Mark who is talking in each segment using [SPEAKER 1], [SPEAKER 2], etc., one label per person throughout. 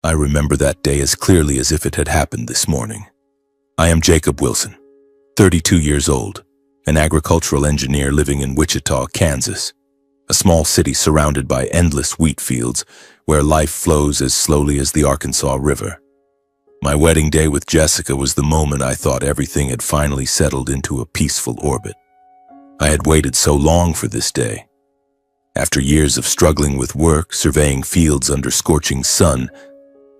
[SPEAKER 1] I remember that day as clearly as if it had happened this morning. I am Jacob Wilson, 32 years old, an agricultural engineer living in Wichita, Kansas, a small city surrounded by endless wheat fields where life flows as slowly as the Arkansas River. My wedding day with Jessica was the moment I thought everything had finally settled into a peaceful orbit. I had waited so long for this day. After years of struggling with work, surveying fields under scorching sun,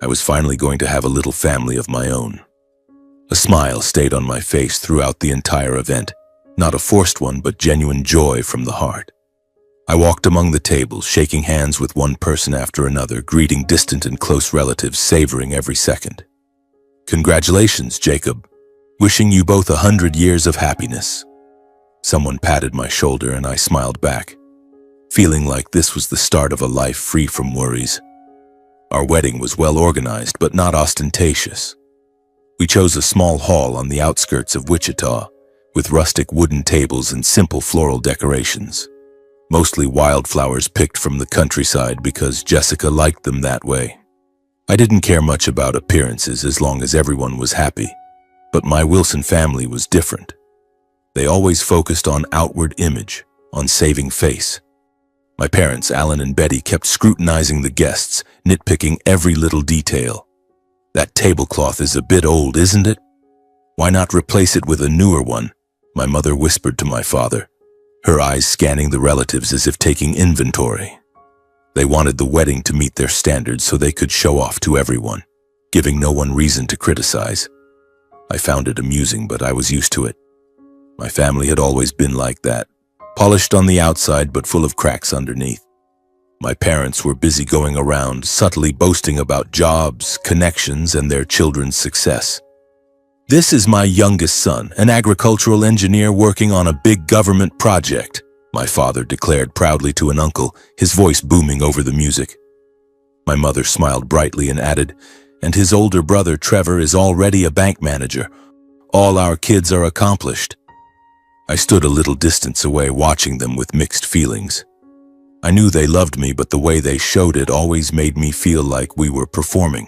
[SPEAKER 1] I was finally going to have a little family of my own. A smile stayed on my face throughout the entire event, not a forced one, but genuine joy from the heart. I walked among the tables, shaking hands with one person after another, greeting distant and close relatives, savoring every second. "Congratulations, Jacob. Wishing you both 100 years of happiness." Someone patted my shoulder and I smiled back, feeling like this was the start of a life free from worries. Our wedding was well organized, but not ostentatious. We chose a small hall on the outskirts of Wichita, with rustic wooden tables and simple floral decorations. Mostly wildflowers picked from the countryside because Jessica liked them that way. I didn't care much about appearances as long as everyone was happy, but my Wilson family was different. They always focused on outward image, on saving face. My parents, Alan and Betty, kept scrutinizing the guests, nitpicking every little detail. "That tablecloth is a bit old, isn't it? Why not replace it with a newer one?" my mother whispered to my father, her eyes scanning the relatives as if taking inventory. They wanted the wedding to meet their standards so they could show off to everyone, giving no one reason to criticize. I found it amusing, but I was used to it. My family had always been like that, polished on the outside but full of cracks underneath. My parents were busy going around, subtly boasting about jobs, connections, and their children's success. "This is my youngest son, an agricultural engineer working on a big government project," my father declared proudly to an uncle, his voice booming over the music. My mother smiled brightly and added, "And his older brother Trevor is already a bank manager. All our kids are accomplished." I stood a little distance away, watching them with mixed feelings. I knew they loved me, but the way they showed it always made me feel like we were performing.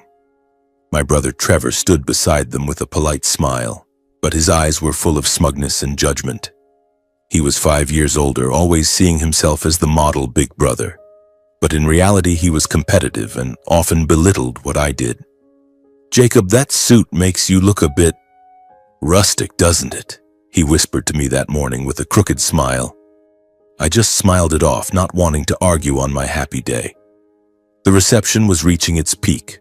[SPEAKER 1] My brother Trevor stood beside them with a polite smile, but his eyes were full of smugness and judgment. He was 5 years older, always seeing himself as the model big brother. But in reality, he was competitive and often belittled what I did. "Jacob, that suit makes you look a bit rustic, doesn't it?" he whispered to me that morning with a crooked smile. I just smiled it off, not wanting to argue on my happy day. The reception was reaching its peak.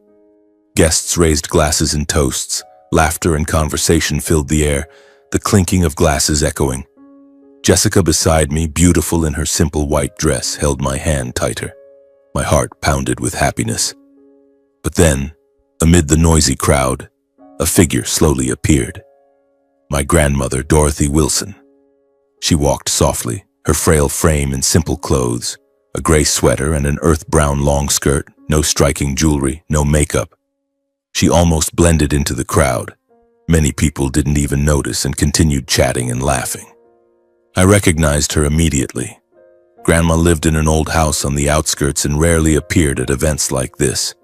[SPEAKER 1] Guests raised glasses and toasts. Laughter and conversation filled the air, the clinking of glasses echoing. Jessica beside me, beautiful in her simple white dress, held my hand tighter. My heart pounded with happiness. But then, amid the noisy crowd, a figure slowly appeared. My grandmother, Dorothy Wilson. She walked softly, her frail frame in simple clothes, a gray sweater and an earth-brown long skirt, no striking jewelry, no makeup. She almost blended into the crowd. Many people didn't even notice and continued chatting and laughing. I recognized her immediately. Grandma lived in an old house on the outskirts and rarely appeared at events like this.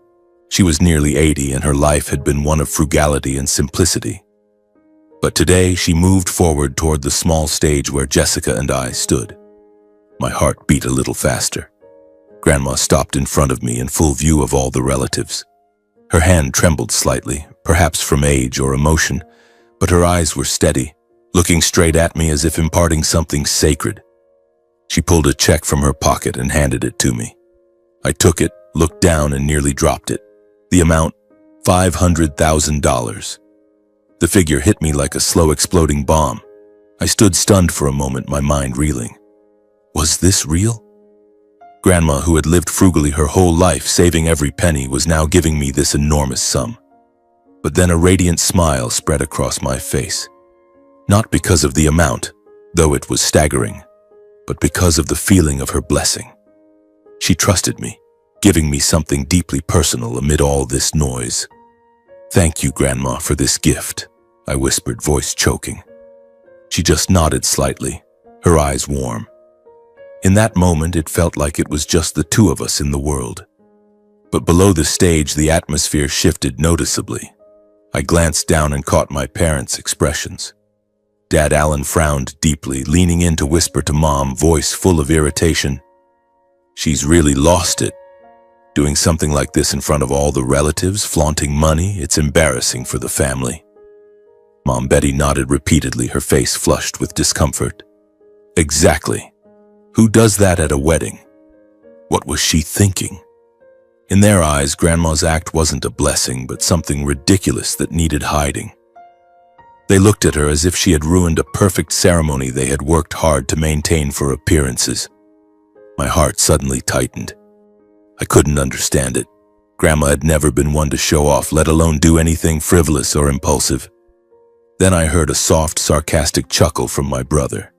[SPEAKER 1] She was nearly 80 and her life had been one of frugality and simplicity. But today she moved forward toward the small stage where Jessica and I stood. My heart beat a little faster. Grandma stopped in front of me in full view of all the relatives. Her hand trembled slightly, perhaps from age or emotion, but her eyes were steady, looking straight at me as if imparting something sacred. She pulled a check from her pocket and handed it to me. I took it, looked down, and nearly dropped it. The amount, $500,000. The figure hit me like a slow exploding bomb. I stood stunned for a moment, my mind reeling. Was this real? Grandma, who had lived frugally her whole life, saving every penny, was now giving me this enormous sum. But then a radiant smile spread across my face. Not because of the amount, though it was staggering, but because of the feeling of her blessing. She trusted me, giving me something deeply personal amid all this noise. "Thank you, Grandma, for this gift," I whispered, voice choking. She just nodded slightly, her eyes warm. In that moment, it felt like it was just the two of us in the world. But below the stage, the atmosphere shifted noticeably. I glanced down and caught my parents' expressions. Dad Alan frowned deeply, leaning in to whisper to Mom, voice full of irritation, "She's really lost it. Doing something like this in front of all the relatives, flaunting money, it's embarrassing for the family." Mom Betty nodded repeatedly, her face flushed with discomfort. Exactly. Who does that at a wedding? What was she thinking? In their eyes, Grandma's act wasn't a blessing, but something ridiculous that needed hiding. They looked at her as if she had ruined a perfect ceremony they had worked hard to maintain for appearances. My heart suddenly tightened. I couldn't understand it. Grandma had never been one to show off, let alone do anything frivolous or impulsive. Then I heard a soft, sarcastic chuckle from my brother.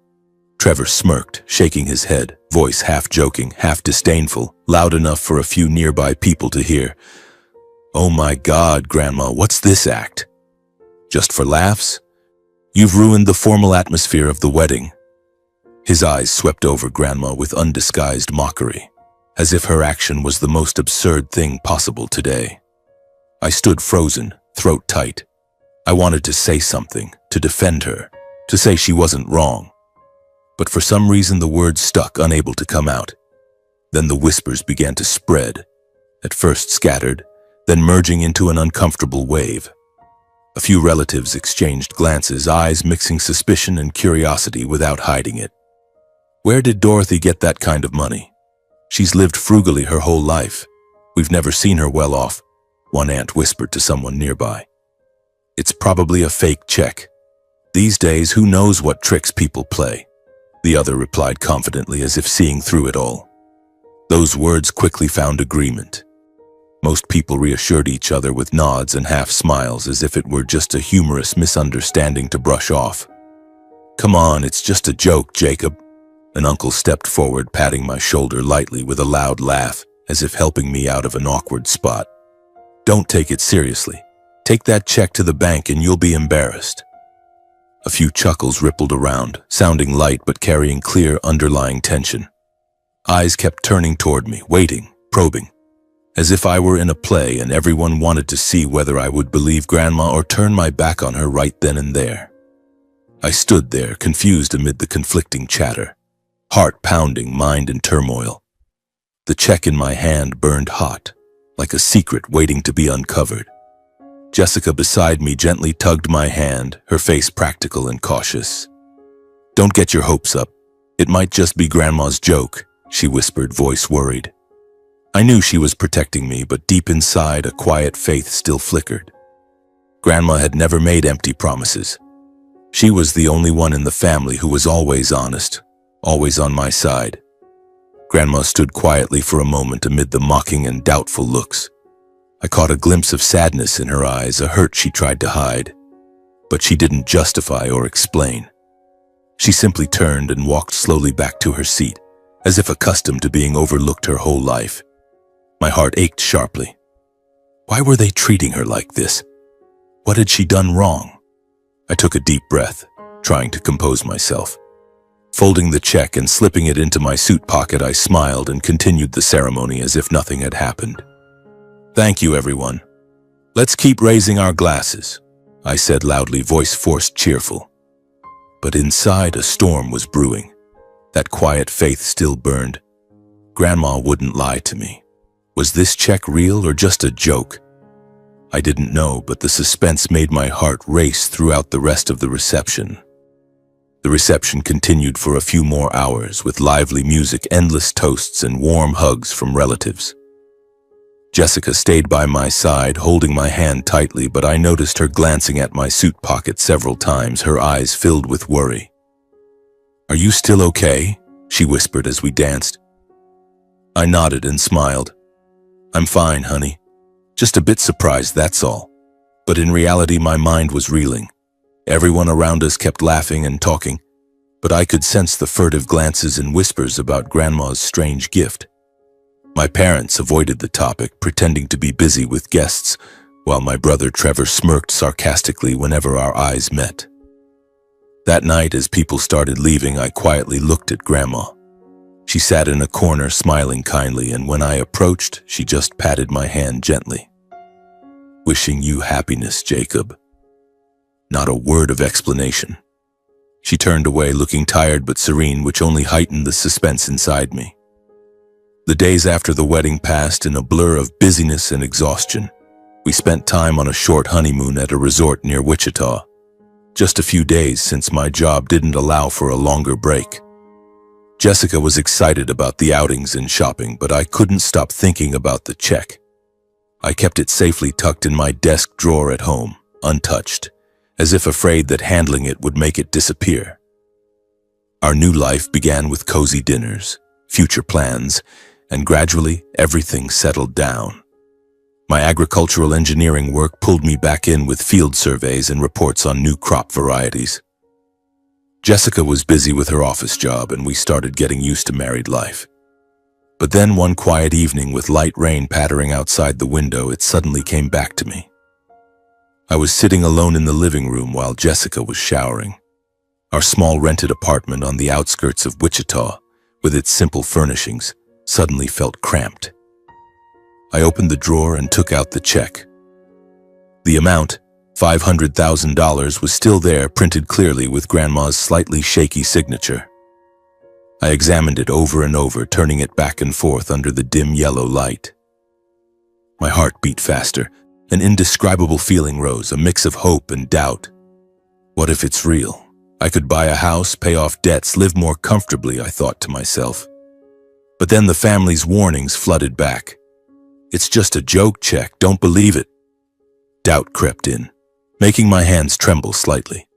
[SPEAKER 1] Trevor smirked, shaking his head, voice half joking, half disdainful, loud enough for a few nearby people to hear. "Oh my God, Grandma, what's this act? Just for laughs? You've ruined the formal atmosphere of the wedding." His eyes swept over Grandma with undisguised mockery, as if her action was the most absurd thing possible today. I stood frozen, throat tight. I wanted to say something, to defend her, to say she wasn't wrong. But for some reason the words stuck, unable to come out. Then the whispers began to spread, at first scattered, then merging into an uncomfortable wave. A few relatives exchanged glances, eyes mixing suspicion and curiosity without hiding it. "Where did Dorothy get that kind of money? She's lived frugally her whole life. We've never seen her well off," one aunt whispered to someone nearby. "It's probably a fake check. These days, who knows what tricks people play?" the other replied confidently, as if seeing through it all. Those words quickly found agreement. Most people reassured each other with nods and half smiles, as if it were just a humorous misunderstanding to brush off. "Come on, it's just a joke, Jacob." An uncle stepped forward, patting my shoulder lightly with a loud laugh, as if helping me out of an awkward spot. "Don't take it seriously. Take that check to the bank and you'll be embarrassed." A few chuckles rippled around, sounding light but carrying clear underlying tension. Eyes kept turning toward me, waiting, probing, as if I were in a play and everyone wanted to see whether I would believe Grandma or turn my back on her right then and there. I stood there, confused amid the conflicting chatter, heart pounding, mind in turmoil. The check in my hand burned hot, like a secret waiting to be uncovered. Jessica beside me gently tugged my hand, her face practical and cautious. "Don't get your hopes up. It might just be Grandma's joke," she whispered, voice worried. I knew she was protecting me, but deep inside, a quiet faith still flickered. Grandma had never made empty promises. She was the only one in the family who was always honest, always on my side. Grandma stood quietly for a moment amid the mocking and doubtful looks. I caught a glimpse of sadness in her eyes, a hurt she tried to hide. But she didn't justify or explain. She simply turned and walked slowly back to her seat, as if accustomed to being overlooked her whole life. My heart ached sharply. Why were they treating her like this? What had she done wrong? I took a deep breath, trying to compose myself. Folding the check and slipping it into my suit pocket, I smiled and continued the ceremony as if nothing had happened. "Thank you, everyone. Let's keep raising our glasses," I said loudly, voice forced cheerful. But inside, a storm was brewing. That quiet faith still burned. Grandma wouldn't lie to me. Was this check real or just a joke? I didn't know, but the suspense made my heart race throughout the rest of the reception. The reception continued for a few more hours, with lively music, endless toasts, and warm hugs from relatives. Jessica stayed by my side, holding my hand tightly, but I noticed her glancing at my suit pocket several times, her eyes filled with worry. "Are you still okay?" she whispered as we danced. I nodded and smiled. "I'm fine, honey. Just a bit surprised, that's all." But in reality, my mind was reeling. Everyone around us kept laughing and talking, but I could sense the furtive glances and whispers about Grandma's strange gift. My parents avoided the topic, pretending to be busy with guests, while my brother Trevor smirked sarcastically whenever our eyes met. That night, as people started leaving, I quietly looked at Grandma. She sat in a corner smiling kindly, and when I approached, she just patted my hand gently. "Wishing you happiness, Jacob." Not a word of explanation. She turned away, looking tired but serene, which only heightened the suspense inside me. The days after the wedding passed in a blur of busyness and exhaustion. We spent time on a short honeymoon at a resort near Wichita. Just a few days, since my job didn't allow for a longer break. Jessica was excited about the outings and shopping, but I couldn't stop thinking about the check. I kept it safely tucked in my desk drawer at home, untouched, as if afraid that handling it would make it disappear. Our new life began with cozy dinners, future plans, and gradually everything settled down. My agricultural engineering work pulled me back in with field surveys and reports on new crop varieties. Jessica was busy with her office job, and we started getting used to married life. But then one quiet evening, with light rain pattering outside the window, it suddenly came back to me. I was sitting alone in the living room while Jessica was showering. Our small rented apartment on the outskirts of Wichita, with its simple furnishings, suddenly felt cramped. I opened the drawer and took out the check. The amount, $500,000, was still there, printed clearly with Grandma's slightly shaky signature. I examined it over and over, turning it back and forth under the dim yellow light. My heart beat faster. An indescribable feeling rose, a mix of hope and doubt. What if it's real? I could buy a house, pay off debts, live more comfortably, I thought to myself. But then the family's warnings flooded back. "It's just a joke check, don't believe it." Doubt crept in, making my hands tremble slightly.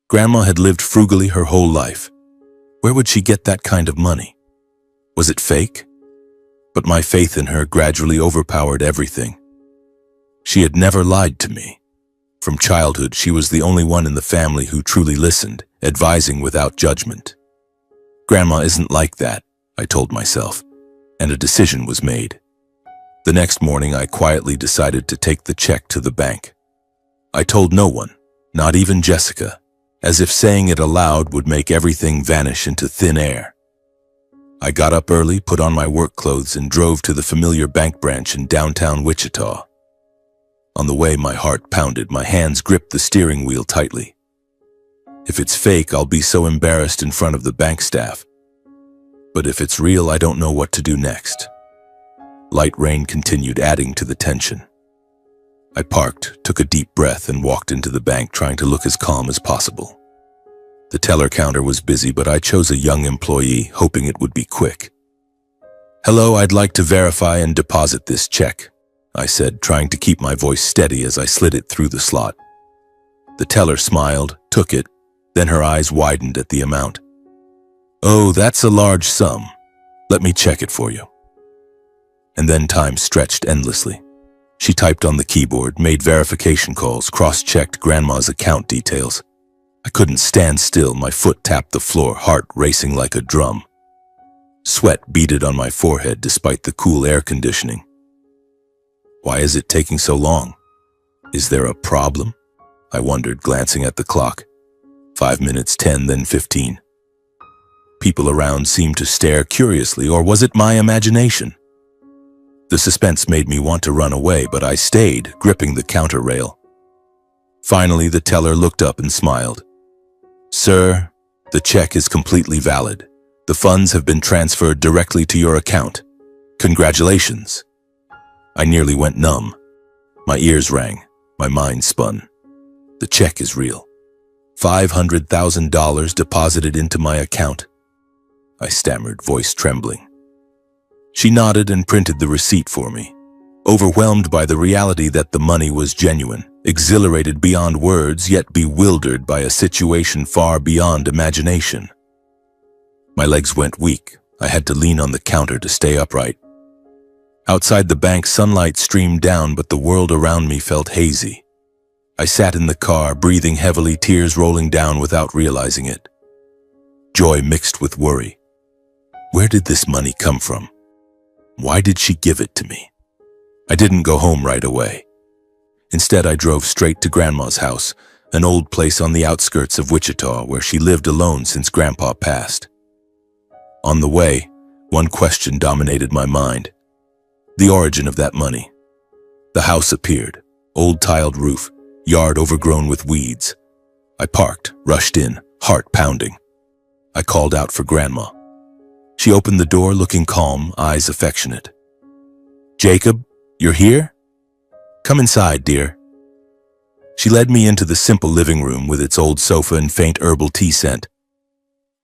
[SPEAKER 1] Grandma had lived frugally her whole life. Where would she get that kind of money? Was it fake? But my faith in her gradually overpowered everything. She had never lied to me. From childhood, she was the only one in the family who truly listened, advising without judgment. Grandma isn't like that, I told myself, and a decision was made. The next morning, I quietly decided to take the check to the bank. I told no one, not even Jessica, as if saying it aloud would make everything vanish into thin air. I got up early, put on my work clothes, and drove to the familiar bank branch in downtown Wichita. On the way, my heart pounded, my hands gripped the steering wheel tightly. If it's fake, I'll be so embarrassed in front of the bank staff. But if it's real, I don't know what to do next. Light rain continued, adding to the tension. I parked, took a deep breath, and walked into the bank, trying to look as calm as possible. The teller counter was busy, but I chose a young employee, hoping it would be quick. "Hello, I'd like to verify and deposit this check," I said, trying to keep my voice steady as I slid it through the slot. The teller smiled, took it, then her eyes widened at the amount. "Oh, that's a large sum. Let me check it for you." And then time stretched endlessly. She typed on the keyboard, made verification calls, cross-checked Grandma's account details. I couldn't stand still, my foot tapped the floor, heart racing like a drum. Sweat beaded on my forehead despite the cool air conditioning. Why is it taking so long? Is there a problem? I wondered, glancing at the clock. 5 minutes, 10, then 15. People around seemed to stare curiously, or was it my imagination? The suspense made me want to run away, but I stayed, gripping the counter rail. Finally, the teller looked up and smiled. "Sir, the check is completely valid. The funds have been transferred directly to your account. Congratulations." I nearly went numb. My ears rang. My mind spun. The check is real. $500,000 deposited into my account. I stammered, voice trembling. She nodded and printed the receipt for me. Overwhelmed by the reality that the money was genuine, exhilarated beyond words, yet bewildered by a situation far beyond imagination. My legs went weak. I had to lean on the counter to stay upright. Outside the bank, sunlight streamed down, but the world around me felt hazy. I sat in the car, breathing heavily, tears rolling down without realizing it. Joy mixed with worry. Where did this money come from? Why did she give it to me? I didn't go home right away. Instead, I drove straight to Grandma's house, an old place on the outskirts of Wichita where she lived alone since Grandpa passed. On the way, one question dominated my mind. The origin of that money. The house appeared, old tiled roof, yard overgrown with weeds. I parked, rushed in, heart pounding. I called out for Grandma. She opened the door looking calm, eyes affectionate. "Jacob, you're here? Come inside, dear." She led me into the simple living room with its old sofa and faint herbal tea scent.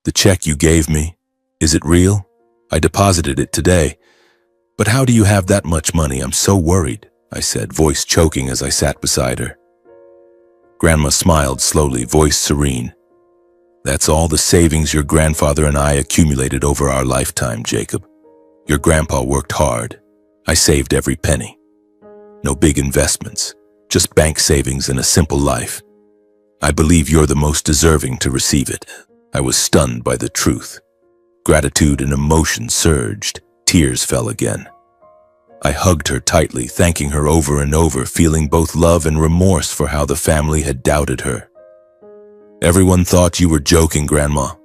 [SPEAKER 1] "The check you gave me, is it real? I deposited it today. But how do you have that much money? I'm so worried," I said, voice choking as I sat beside her. Grandma smiled slowly, voice serene. "That's all the savings your grandfather and I accumulated over our lifetime, Jacob. Your grandpa worked hard. I saved every penny. No big investments, just bank savings and a simple life. I believe you're the most deserving to receive it." I was stunned by the truth. Gratitude and emotion surged. Tears fell again. I hugged her tightly, thanking her over and over, feeling both love and remorse for how the family had doubted her. "Everyone thought you were joking, Grandma.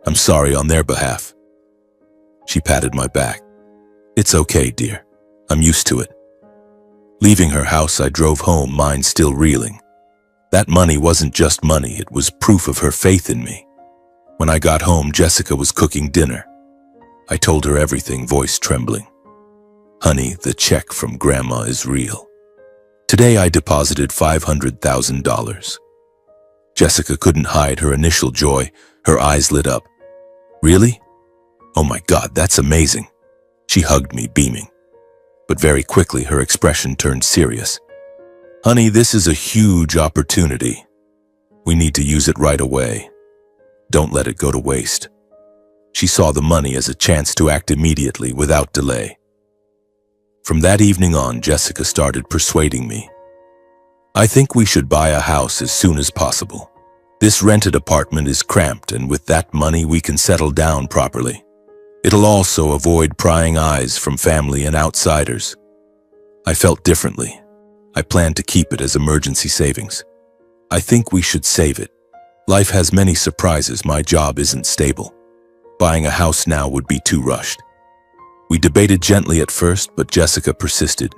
[SPEAKER 1] I'm sorry on their behalf." She patted my back. "It's okay, dear. I'm used to it." Leaving her house, I drove home, mind still reeling. That money wasn't just money, it was proof of her faith in me. When I got home, Jessica was cooking dinner. I told her everything, voice trembling. "Honey, the check from Grandma is real. Today I deposited $500,000. Jessica couldn't hide her initial joy. Her eyes lit up. "Really? Oh my God, that's amazing." She hugged me, beaming. But very quickly her expression turned serious. "Honey, this is a huge opportunity. We need to use it right away. Don't let it go to waste." She saw the money as a chance to act immediately, without delay. From that evening on, Jessica started persuading me. "I think we should buy a house as soon as possible. This rented apartment is cramped, and with that money we can settle down properly. It'll also avoid prying eyes from family and outsiders." I felt differently. I planned to keep it as emergency savings. "I think we should save it. Life has many surprises. My job isn't stable. Buying a house now would be too rushed." We debated gently at first, but Jessica persisted.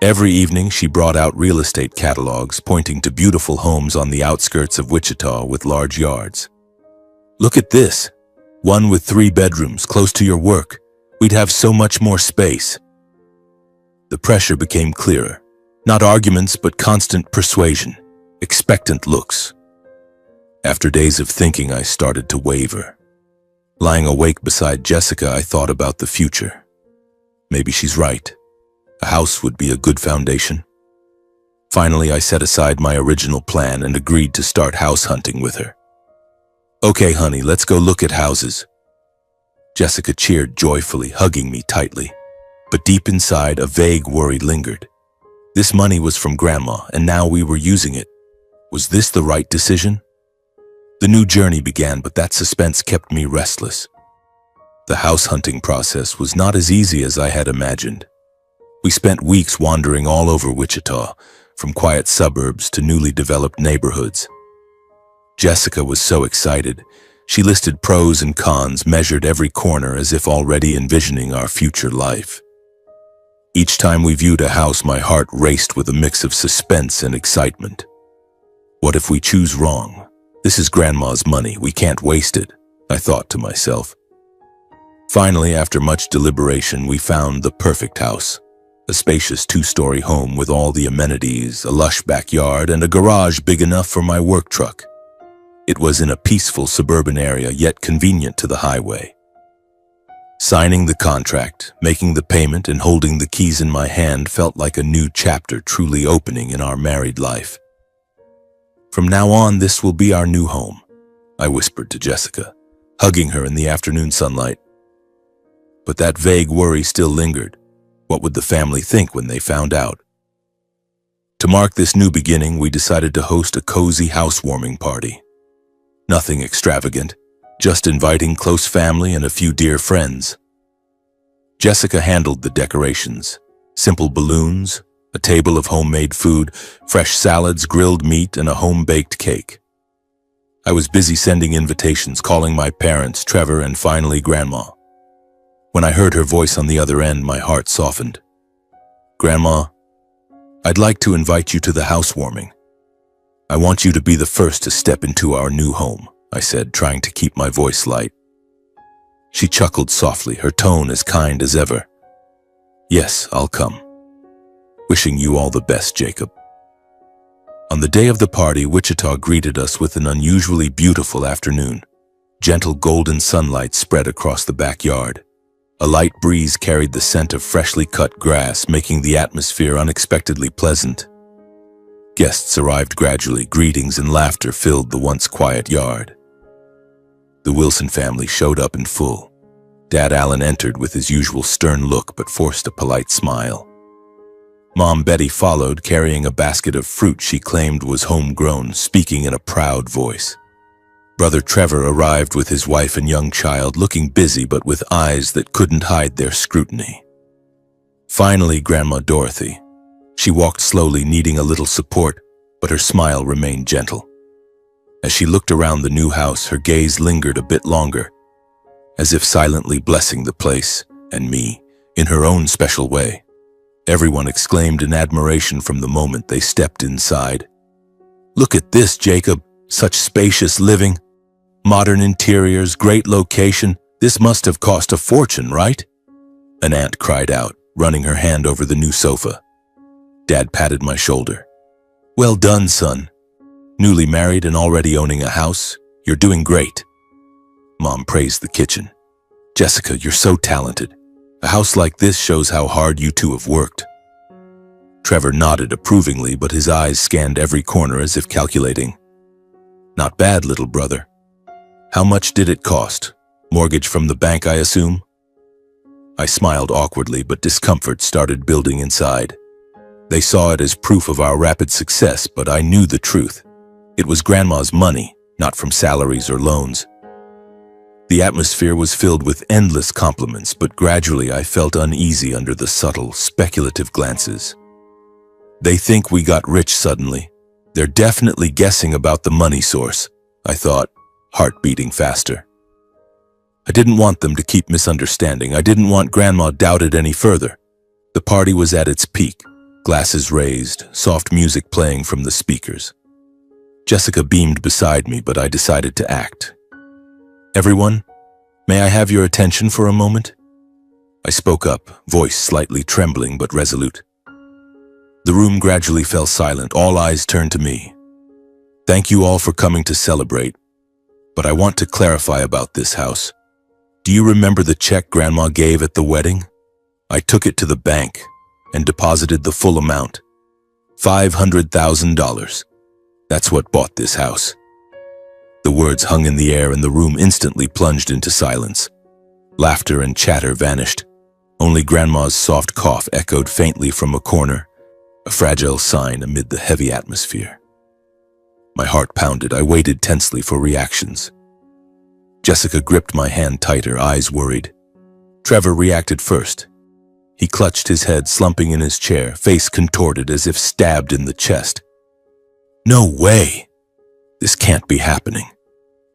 [SPEAKER 1] Every evening she brought out real estate catalogs, pointing to beautiful homes on the outskirts of Wichita with large yards. "Look at this. One with 3 bedrooms, close to your work. We'd have so much more space." The pressure became clearer. Not arguments, but constant persuasion, expectant looks. After days of thinking, I started to waver. Lying awake beside Jessica, I thought about the future. Maybe she's right. A house would be a good foundation. Finally, I set aside my original plan and agreed to start house hunting with her. "Okay, honey, let's go look at houses." Jessica cheered joyfully, hugging me tightly. But deep inside, a vague worry lingered. This money was from Grandma, and now we were using it. Was this the right decision? The new journey began, but that suspense kept me restless. The house hunting process was not as easy as I had imagined. We spent weeks wandering all over Wichita, from quiet suburbs to newly developed neighborhoods. Jessica was so excited. She listed pros and cons, measured every corner as if already envisioning our future life. Each time we viewed a house, my heart raced with a mix of suspense and excitement. What if we choose wrong? This is Grandma's money. We can't waste it, I thought to myself. Finally, after much deliberation, we found the perfect house. A spacious 2-story home with all the amenities, a lush backyard, and a garage big enough for my work truck. It was in a peaceful suburban area, yet convenient to the highway. Signing the contract, making the payment, and holding the keys in my hand felt like a new chapter truly opening in our married life. "From now on, this will be our new home," I whispered to Jessica, hugging her in the afternoon sunlight. But that vague worry still lingered. What would the family think when they found out? To mark this new beginning, we decided to host a cozy housewarming party. Nothing extravagant, just inviting close family and a few dear friends. Jessica handled the decorations, simple balloons, a table of homemade food, fresh salads, grilled meat, and a home-baked cake. I was busy sending invitations, calling my parents, Trevor, and finally Grandma. When I heard her voice on the other end, my heart softened. "Grandma, I'd like to invite you to the housewarming. I want you to be the first to step into our new home," I said, trying to keep my voice light. She chuckled softly, her tone as kind as ever. "Yes, I'll come. Wishing you all the best, Jacob." On the day of the party, Wichita greeted us with an unusually beautiful afternoon. Gentle golden sunlight spread across the backyard. A light breeze carried the scent of freshly cut grass, making the atmosphere unexpectedly pleasant. Guests arrived gradually, greetings and laughter filled the once quiet yard. The Wilson family showed up in full. Dad Allen entered with his usual stern look but forced a polite smile. Mom Betty followed, carrying a basket of fruit she claimed was homegrown, speaking in a proud voice. Brother Trevor arrived with his wife and young child, looking busy but with eyes that couldn't hide their scrutiny. Finally, Grandma Dorothy. She walked slowly, needing a little support, but her smile remained gentle. As she looked around the new house, her gaze lingered a bit longer, as if silently blessing the place and me in her own special way. Everyone exclaimed in admiration from the moment they stepped inside. "Look at this, Jacob. Such spacious living. Modern interiors, great location. This must have cost a fortune, right?" An aunt cried out, running her hand over the new sofa. Dad patted my shoulder. "Well done, son. Newly married and already owning a house. You're doing great." Mom praised the kitchen. "Jessica, you're so talented. A house like this shows how hard you two have worked." Trevor nodded approvingly, but his eyes scanned every corner as if calculating. "Not bad, little brother. How much did it cost? Mortgage from the bank, I assume?" I smiled awkwardly, but discomfort started building inside. They saw it as proof of our rapid success, but I knew the truth. It was Grandma's money, not from salaries or loans. The atmosphere was filled with endless compliments, but gradually I felt uneasy under the subtle, speculative glances. They think we got rich suddenly. They're definitely guessing about the money source, I thought, heart beating faster. I didn't want them to keep misunderstanding. I didn't want Grandma doubted any further. The party was at its peak, glasses raised, soft music playing from the speakers. Jessica beamed beside me, but I decided to act. "Everyone, may I have your attention for a moment?" I spoke up, voice slightly trembling but resolute. The room gradually fell silent. All eyes turned to me. "Thank you all for coming to celebrate, but I want to clarify about this house. Do you remember the check Grandma gave at the wedding? I took it to the bank and deposited the full amount, $500,000. That's what bought this house." The words hung in the air and the room instantly plunged into silence. Laughter and chatter vanished. Only Grandma's soft cough echoed faintly from a corner, a fragile sign amid the heavy atmosphere. My heart pounded. I waited tensely for reactions. Jessica gripped my hand tighter, eyes worried. Trevor reacted first. He clutched his head, slumping in his chair, face contorted as if stabbed in the chest. "No way! This can't be happening.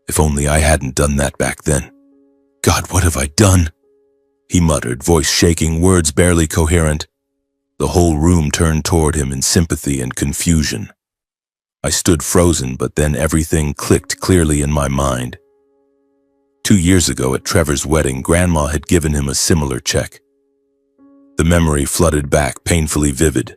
[SPEAKER 1] If only I hadn't done that back then. God, what have I done?" He muttered, voice shaking, words barely coherent. The whole room turned toward him in sympathy and confusion. I stood frozen, but then everything clicked clearly in my mind. 2 years ago at Trevor's wedding, Grandma had given him a similar check. The memory flooded back, painfully vivid.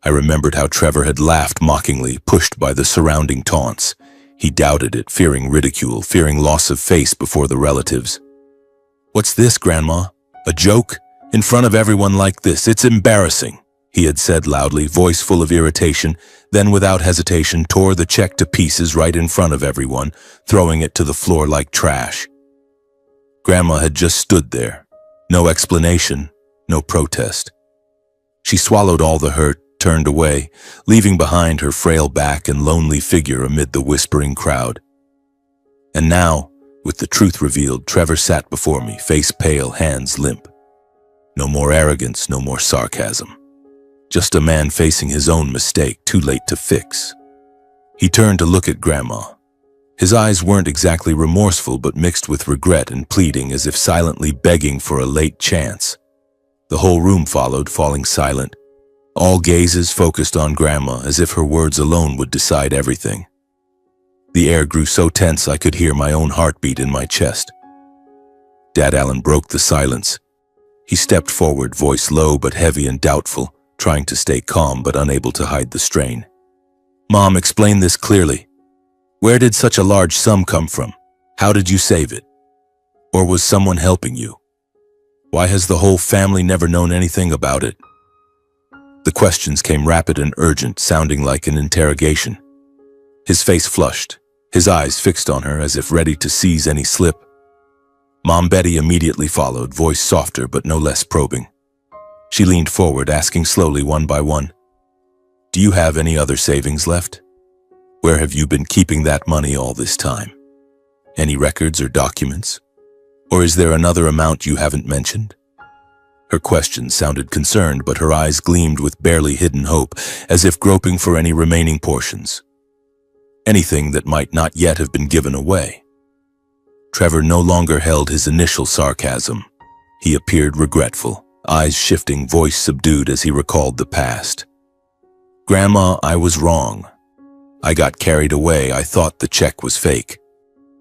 [SPEAKER 1] I remembered how Trevor had laughed mockingly, pushed by the surrounding taunts. He doubted it, fearing ridicule, fearing loss of face before the relatives. "What's this, Grandma? A joke? In front of everyone like this? It's embarrassing," he had said loudly, voice full of irritation, then without hesitation tore the check to pieces right in front of everyone, throwing it to the floor like trash. Grandma had just stood there. No explanation, no protest. She swallowed all the hurt, turned away, leaving behind her frail back and lonely figure amid the whispering crowd. And now, with the truth revealed, Trevor sat before me, face pale, hands limp. No more arrogance, no more sarcasm. Just a man facing his own mistake, too late to fix. He turned to look at Grandma, His eyes weren't exactly remorseful but mixed with regret and pleading, as if silently begging for a late chance. The whole room followed, falling silent. All gazes focused on Grandma, as if her words alone would decide everything. The air grew so tense I could hear my own heartbeat in my chest. Dad Allen broke the silence. He stepped forward, voice low but heavy and doubtful, trying to stay calm but unable to hide the strain. "Mom, explain this clearly. Where did such a large sum come from? How did you save it? Or was someone helping you? Why has the whole family never known anything about it?" The questions came rapid and urgent, sounding like an interrogation. His face flushed, his eyes fixed on her as if ready to seize any slip. Mom Betty immediately followed, voice softer but no less probing. She leaned forward, asking slowly, one by one, "Do you have any other savings left? Where have you been keeping that money all this time? Any records or documents? Or is there another amount you haven't mentioned?" Her question sounded concerned, but her eyes gleamed with barely hidden hope, as if groping for any remaining portions. Anything that might not yet have been given away. Trevor no longer held his initial sarcasm. He appeared regretful, eyes shifting, voice subdued as he recalled the past. "Grandma, I was wrong. I got carried away. I thought the check was fake.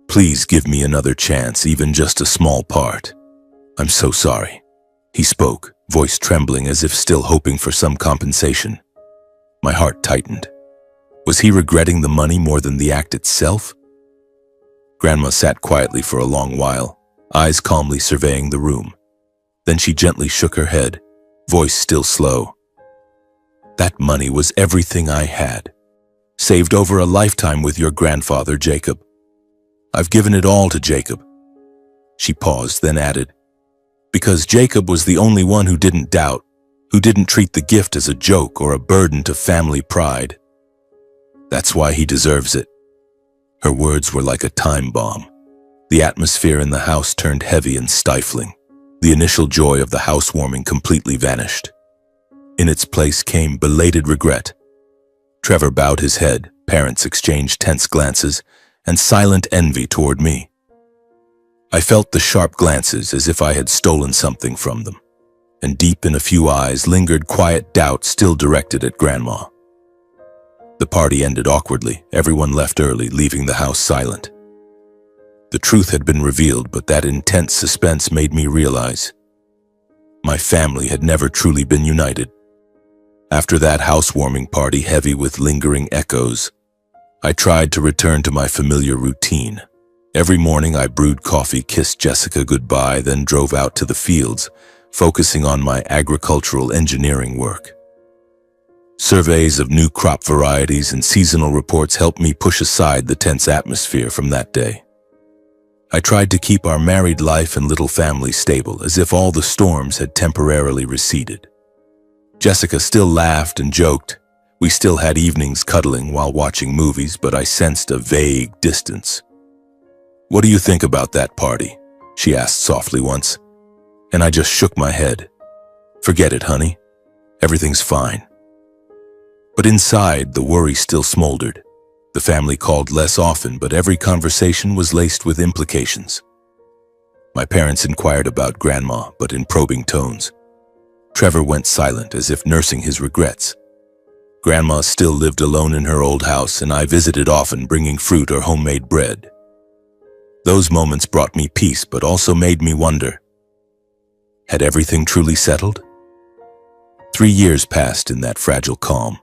[SPEAKER 1] Please give me another chance, even just a small part. I'm so sorry." He spoke, voice trembling as if still hoping for some compensation. My heart tightened. Was he regretting the money more than the act itself? Grandma sat quietly for a long while, eyes calmly surveying the room. Then she gently shook her head, voice still slow. "That money was everything I had. Saved over a lifetime with your grandfather, Jacob. I've given it all to Jacob." She paused, then added, "Because Jacob was the only one who didn't doubt, who didn't treat the gift as a joke or a burden to family pride. That's why he deserves it." Her words were like a time bomb. The atmosphere in the house turned heavy and stifling. The initial joy of the housewarming completely vanished. In its place came belated regret. Trevor bowed his head, parents exchanged tense glances, and silent envy toward me. I felt the sharp glances as if I had stolen something from them, and deep in a few eyes lingered quiet doubt still directed at Grandma. The party ended awkwardly. Everyone left early, leaving the house silent. The truth had been revealed, but that intense suspense made me realize my family had never truly been united. After that housewarming party heavy with lingering echoes, I tried to return to my familiar routine. Every morning I brewed coffee, kissed Jessica goodbye, then drove out to the fields, focusing on my agricultural engineering work. Surveys of new crop varieties and seasonal reports helped me push aside the tense atmosphere from that day. I tried to keep our married life and little family stable, as if all the storms had temporarily receded. Jessica still laughed and joked. We still had evenings cuddling while watching movies, but I sensed a vague distance. "What do you think about that party?" she asked softly once, and I just shook my head. "Forget it, honey. Everything's fine." But inside, the worry still smoldered. The family called less often, but every conversation was laced with implications. My parents inquired about Grandma, but in probing tones. Trevor went silent, as if nursing his regrets. Grandma still lived alone in her old house, and I visited often, bringing fruit or homemade bread. Those moments brought me peace, but also made me wonder. Had everything truly settled? 3 years passed in that fragile calm.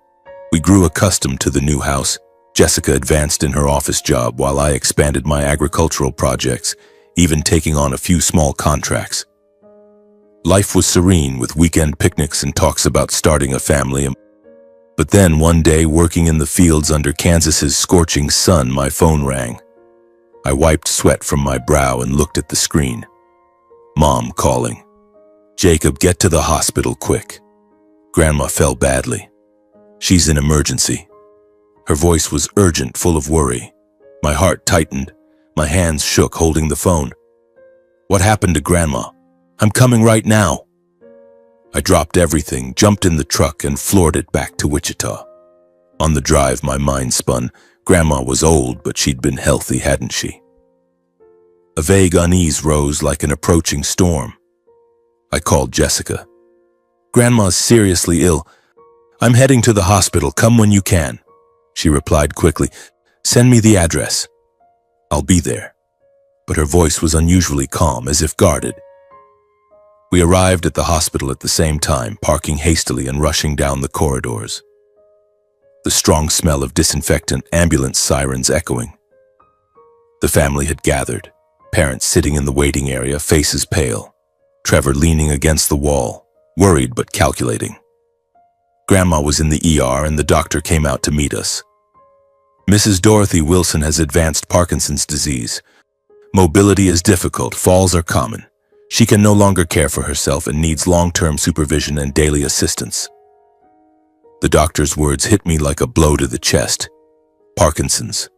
[SPEAKER 1] We grew accustomed to the new house. Jessica advanced in her office job while I expanded my agricultural projects, even taking on a few small contracts. Life was serene, with weekend picnics and talks about starting a family. But then one day, working in the fields under Kansas's scorching sun, my phone rang. I wiped sweat from my brow and looked at the screen. Mom calling. "Jacob, get to the hospital quick. Grandma fell badly. She's in emergency." Her voice was urgent, full of worry. My heart tightened. My hands shook, holding the phone. "What happened to Grandma? I'm coming right now." I dropped everything, jumped in the truck, and floored it back to Wichita. On the drive, my mind spun. Grandma was old, but she'd been healthy, hadn't she? A vague unease rose like an approaching storm. I called Jessica. "Grandma's seriously ill. I'm heading to the hospital. Come when you can." She replied quickly, "Send me the address." "I'll be there." But her voice was unusually calm, as if guarded. We arrived at the hospital at the same time, parking hastily and rushing down the corridors. The strong smell of disinfectant, ambulance sirens echoing. The family had gathered, parents sitting in the waiting area, faces pale. Trevor leaning against the wall, worried but calculating. Grandma was in the ER and the doctor came out to meet us. "Mrs. Dorothy Wilson has advanced Parkinson's disease. Mobility is difficult, falls are common. She can no longer care for herself and needs long-term supervision and daily assistance." The doctor's words hit me like a blow to the chest. Parkinson's.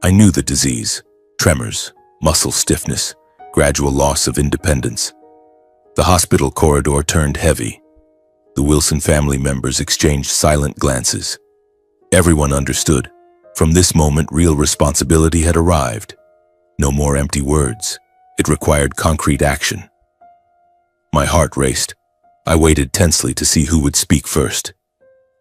[SPEAKER 1] I knew the disease. Tremors, muscle stiffness, gradual loss of independence. The hospital corridor turned heavy. The Wilson family members exchanged silent glances. Everyone understood. From this moment, real responsibility had arrived. No more empty words. It required concrete action. My heart raced. I waited tensely to see who would speak first.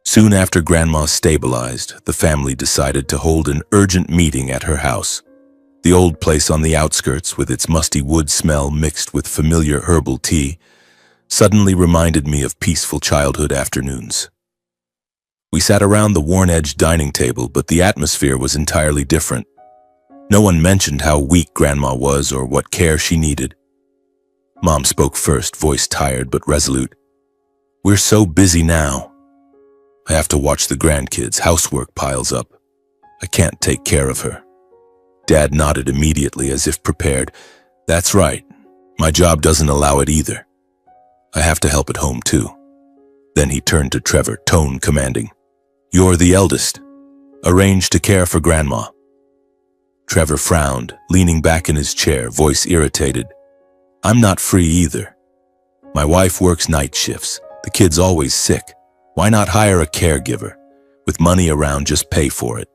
[SPEAKER 1] Soon after Grandma stabilized, the family decided to hold an urgent meeting at her house. The old place on the outskirts, with its musty wood smell mixed with familiar herbal tea, suddenly reminded me of peaceful childhood afternoons. We sat around the worn-edged dining table, but the atmosphere was entirely different. No one mentioned how weak Grandma was or what care she needed. Mom spoke first, voice tired but resolute. "We're so busy now. I have to watch the grandkids, housework piles up. I can't take care of her." Dad nodded immediately as if prepared. "That's right. My job doesn't allow it either. I have to help at home too." Then he turned to Trevor, tone commanding. "You're the eldest. Arrange to care for Grandma." Trevor frowned, leaning back in his chair, voice irritated. "I'm not free either. My wife works night shifts. The kid's always sick. Why not hire a caregiver? With money around, just pay for it."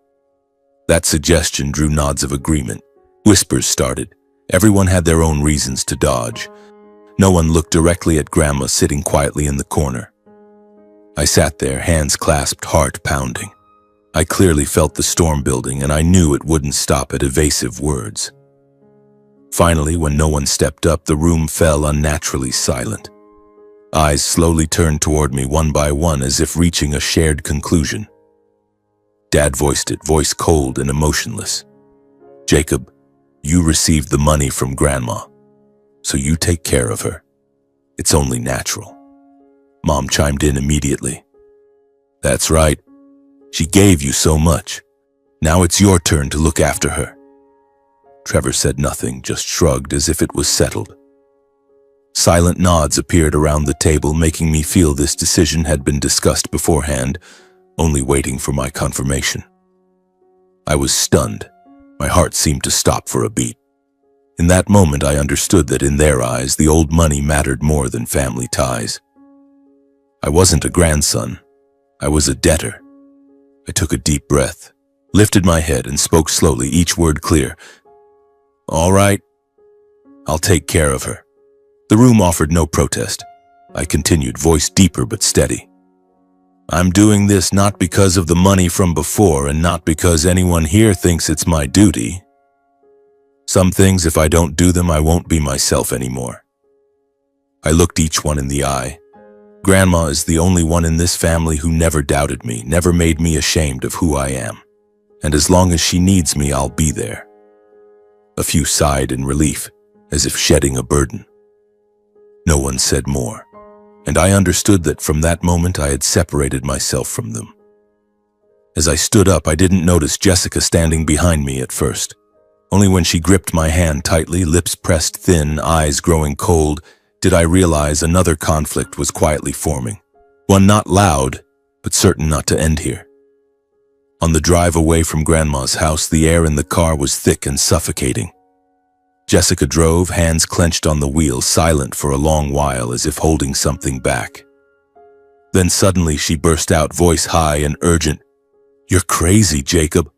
[SPEAKER 1] That suggestion drew nods of agreement. Whispers started. Everyone had their own reasons to dodge. No one looked directly at Grandma sitting quietly in the corner. I sat there, hands clasped, heart pounding. I clearly felt the storm building, and I knew it wouldn't stop at evasive words. Finally, when no one stepped up, the room fell unnaturally silent. Eyes slowly turned toward me one by one, as if reaching a shared conclusion. Dad voiced it, voice cold and emotionless. "Jacob, you received the money from Grandma, so you take care of her. It's only natural." Mom chimed in immediately. "That's right. She gave you so much. Now it's your turn to look after her." Trevor said nothing, just shrugged as if it was settled. Silent nods appeared around the table, making me feel this decision had been discussed beforehand, only waiting for my confirmation. I was stunned. My heart seemed to stop for a beat. In that moment, I understood that in their eyes, the old money mattered more than family ties. I wasn't a grandson. I was a debtor. I took a deep breath, lifted my head, and spoke slowly, each word clear. "All right, I'll take care of her." The room offered no protest. I continued, voice deeper but steady. "I'm doing this not because of the money from before and not because anyone here thinks it's my duty. Some things, if I don't do them, I won't be myself anymore." I looked each one in the eye. Grandma is the only one in this family who never doubted me, never made me ashamed of who I am. And as long as she needs me, I'll be there. A few sighed in relief, as if shedding a burden. No one said more, and I understood that from that moment I had separated myself from them. As I stood up, I didn't notice Jessica standing behind me at first. Only when she gripped my hand tightly, lips pressed thin, eyes growing cold, did I realize another conflict was quietly forming. One not loud, but certain not to end here. On the drive away from Grandma's house, the air in the car was thick and suffocating. Jessica drove, hands clenched on the wheel, silent for a long while as if holding something back. Then suddenly she burst out, voice high and urgent. "You're crazy, Jacob.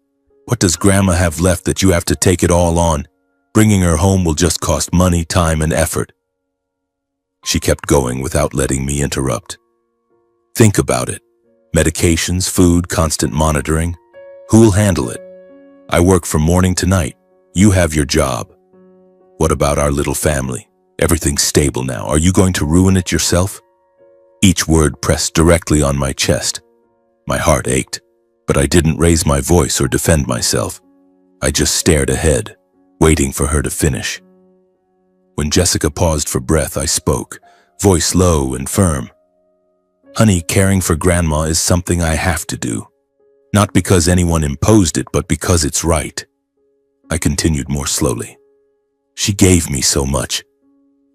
[SPEAKER 1] What does Grandma have left that you have to take it all on? Bringing her home will just cost money, time, and effort. She kept going without letting me interrupt. Think about it. Medications, food, constant monitoring. Who'll handle it? I work from morning to night. You have your job. What about our little family? Everything's stable now. Are you going to ruin it yourself? Each word pressed directly on my chest. My heart ached, but I didn't raise my voice or defend myself. I just stared ahead, waiting for her to finish. When Jessica paused for breath, I spoke, voice low and firm. Honey, caring for Grandma is something I have to do. Not because anyone imposed it, but because it's right. I continued more slowly. She gave me so much.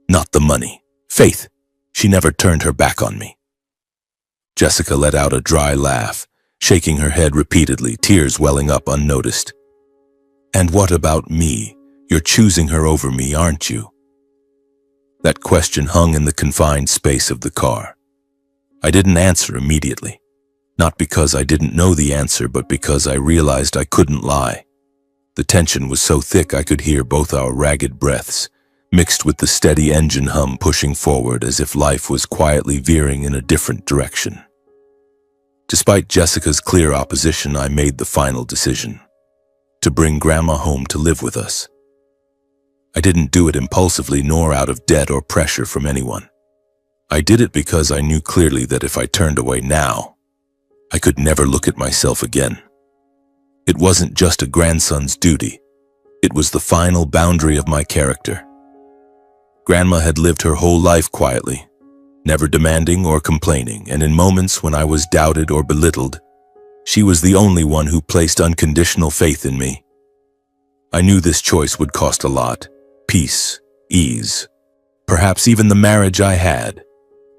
[SPEAKER 1] Not the money. Faith. She never turned her back on me. Jessica let out a dry laugh, shaking her head repeatedly, tears welling up unnoticed. And what about me? You're choosing her over me, aren't you? That question hung in the confined space of the car. I didn't answer immediately. Not because I didn't know the answer, but because I realized I couldn't lie. The tension was so thick I could hear both our ragged breaths, mixed with the steady engine hum pushing forward as if life was quietly veering in a different direction. Despite Jessica's clear opposition, I made the final decision: to bring Grandma home to live with us. I didn't do it impulsively nor out of debt or pressure from anyone. I did it because I knew clearly that if I turned away now, I could never look at myself again. It wasn't just a grandson's duty. It was the final boundary of my character. Grandma had lived her whole life quietly, never demanding or complaining, and in moments when I was doubted or belittled, she was the only one who placed unconditional faith in me. I knew this choice would cost a lot: peace, ease, perhaps even the marriage I had.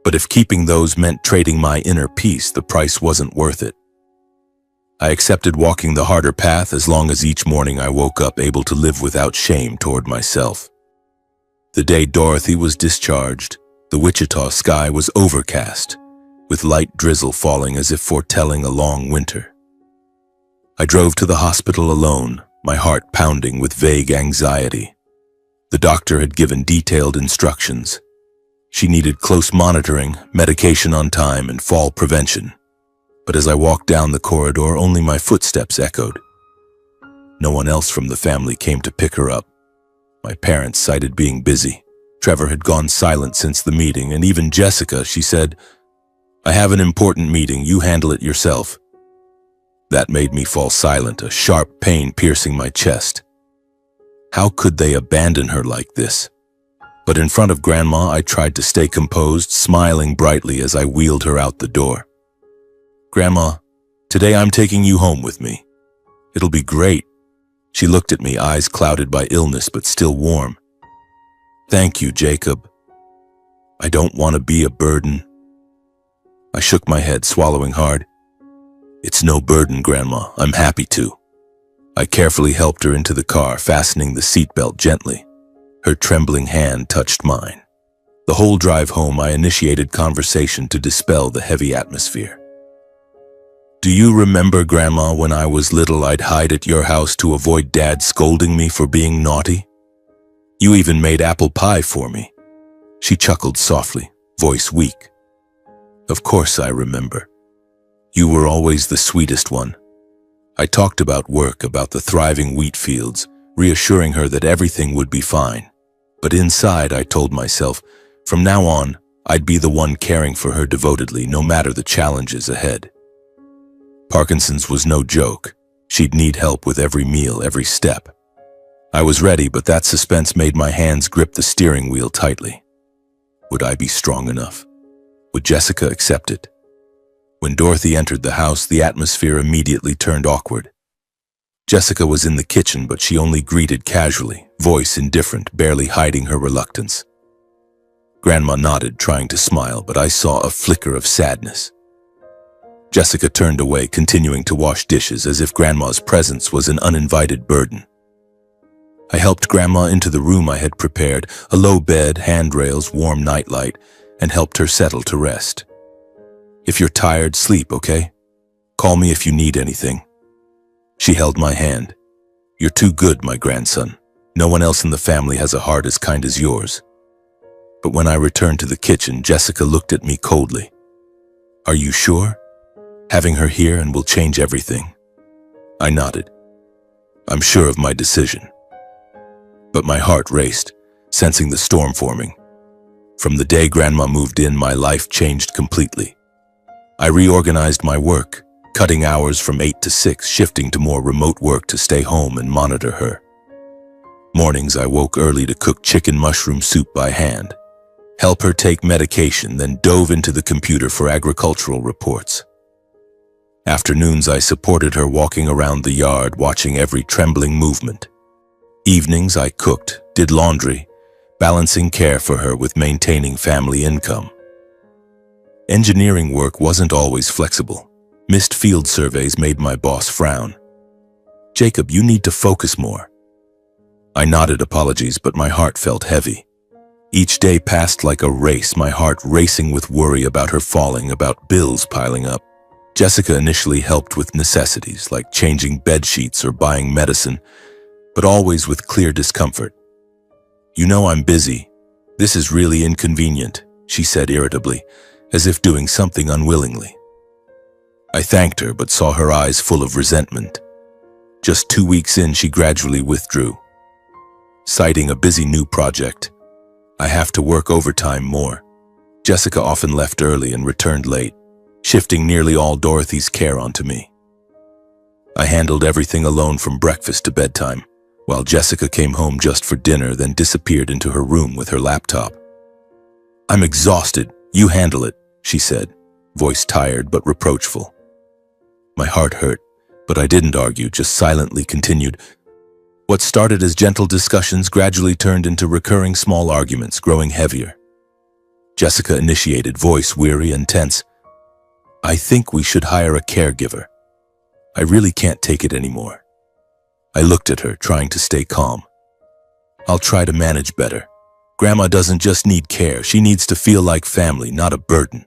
[SPEAKER 1] But if keeping those meant trading my inner peace, the price wasn't worth it. I accepted walking the harder path as long as each morning I woke up able to live without shame toward myself. The day Dorothy was discharged, the Wichita sky was overcast, with light drizzle falling as if foretelling a long winter. I drove to the hospital alone, my heart pounding with vague anxiety. The doctor had given detailed instructions. She needed close monitoring, medication on time, and fall prevention. But as I walked down the corridor, only my footsteps echoed. No one else from the family came to pick her up. My parents cited being busy. Trevor had gone silent since the meeting, and even Jessica, she said, "I have an important meeting, you handle it yourself." That made me fall silent, a sharp pain piercing my chest. How could they abandon her like this? But in front of Grandma, I tried to stay composed, smiling brightly as I wheeled her out the door. "Grandma, today I'm taking you home with me. It'll be great." She looked at me, eyes clouded by illness but still warm. "Thank you, Jacob. I don't want to be a burden." I shook my head, swallowing hard. "It's no burden, Grandma. I'm happy to." I carefully helped her into the car, fastening the seatbelt gently. Her trembling hand touched mine. The whole drive home, I initiated conversation to dispel the heavy atmosphere. "Do you remember, Grandma, when I was little I'd hide at your house to avoid Dad scolding me for being naughty? You even made apple pie for me." She chuckled softly, voice weak. "Of course I remember. You were always the sweetest one." I talked about work, about the thriving wheat fields, reassuring her that everything would be fine. But inside, I told myself, from now on, I'd be the one caring for her devotedly, no matter the challenges ahead. Parkinson's was no joke. She'd need help with every meal, every step. I was ready, but that suspense made my hands grip the steering wheel tightly. Would I be strong enough? Would Jessica accept it? When Dorothy entered the house, the atmosphere immediately turned awkward. Jessica was in the kitchen, but she only greeted casually, voice indifferent, barely hiding her reluctance. Grandma nodded, trying to smile, but I saw a flicker of sadness. Jessica turned away, continuing to wash dishes as if Grandma's presence was an uninvited burden. I helped Grandma into the room I had prepared, a low bed, handrails, warm nightlight, and helped her settle to rest. "If you're tired, sleep, okay? Call me if you need anything." She held my hand. "You're too good, my grandson. No one else in the family has a heart as kind as yours." But when I returned to the kitchen, Jessica looked at me coldly. "Are you sure? Having her here and will change everything?" I nodded. "I'm sure of my decision." But my heart raced, sensing the storm forming. From the day Grandma moved in, my life changed completely. I reorganized my work, cutting hours from 8 to 6, shifting to more remote work to stay home and monitor her. Mornings I woke early to cook chicken mushroom soup by hand, help her take medication, then dove into the computer for agricultural reports. Afternoons I supported her, walking around the yard, watching every trembling movement. Evenings I cooked, did laundry, balancing care for her with maintaining family income. Engineering work wasn't always flexible. Missed field surveys made my boss frown. "Jacob, you need to focus more." I nodded apologies, but my heart felt heavy. Each day passed like a race, my heart racing with worry about her falling, about bills piling up. Jessica initially helped with necessities like changing bed sheets or buying medicine, but always with clear discomfort. "You know I'm busy. This is really inconvenient," she said irritably, as if doing something unwillingly. I thanked her, but saw her eyes full of resentment. Just 2 weeks in, she gradually withdrew, citing a busy new project. "I have to work overtime more." Jessica often left early and returned late, shifting nearly all Dorothy's care onto me. I handled everything alone from breakfast to bedtime, while Jessica came home just for dinner, then disappeared into her room with her laptop. "I'm exhausted. You handle it," she said, voice tired but reproachful. My heart hurt, but I didn't argue, just silently continued. What started as gentle discussions gradually turned into recurring small arguments, growing heavier. Jessica initiated, voice weary and tense. "I think we should hire a caregiver. I really can't take it anymore." I looked at her, trying to stay calm. "I'll try to manage better. Grandma doesn't just need care, she needs to feel like family, not a burden."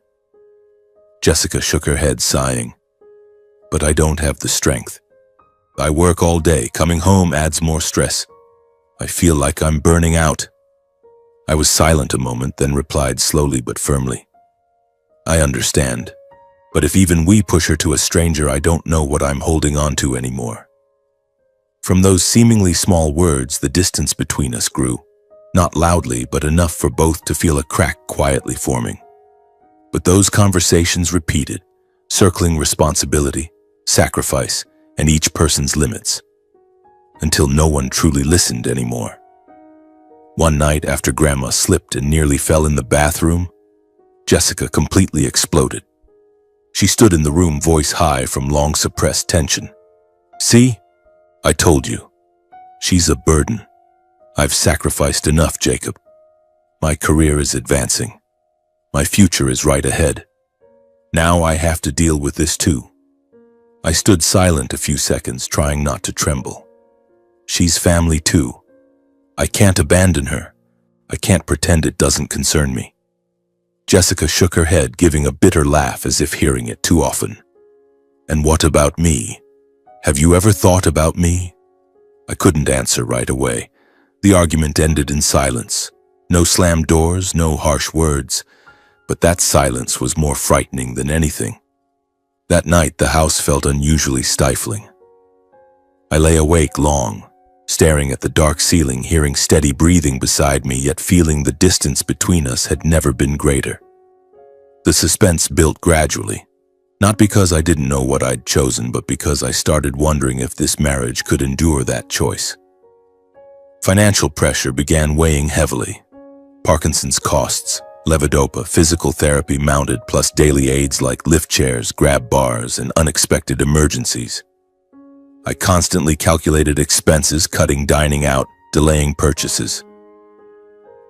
[SPEAKER 1] Jessica shook her head, sighing. "But I don't have the strength. I work all day, coming home adds more stress. I feel like I'm burning out." I was silent a moment, then replied slowly but firmly. "I understand, but if even we push her to a stranger, I don't know what I'm holding on to anymore." From those seemingly small words, the distance between us grew, not loudly, but enough for both to feel a crack quietly forming. But those conversations repeated, circling responsibility, sacrifice, and each person's limits, until no one truly listened anymore. One night, after Grandma slipped and nearly fell in the bathroom, Jessica completely exploded. She stood in the room, voice high from long-suppressed tension. "See? I told you. She's a burden. I've sacrificed enough, Jacob. My career is advancing. My future is right ahead. Now I have to deal with this too." I stood silent a few seconds, trying not to tremble. She's family too. I can't abandon her. I can't pretend it doesn't concern me. Jessica shook her head, giving a bitter laugh as if hearing it too often. "And what about me? Have you ever thought about me?" I couldn't answer right away. The argument ended in silence. No slammed doors, no harsh words, but that silence was more frightening than anything. That night, the house felt unusually stifling. I lay awake long, staring at the dark ceiling, hearing steady breathing beside me, yet feeling the distance between us had never been greater. The suspense built gradually, not because I didn't know what I'd chosen, but because I started wondering if this marriage could endure that choice. Financial pressure began weighing heavily. Parkinson's costs, levodopa, physical therapy mounted, plus daily aids like lift chairs, grab bars, and unexpected emergencies. I constantly calculated expenses, cutting dining out, delaying purchases.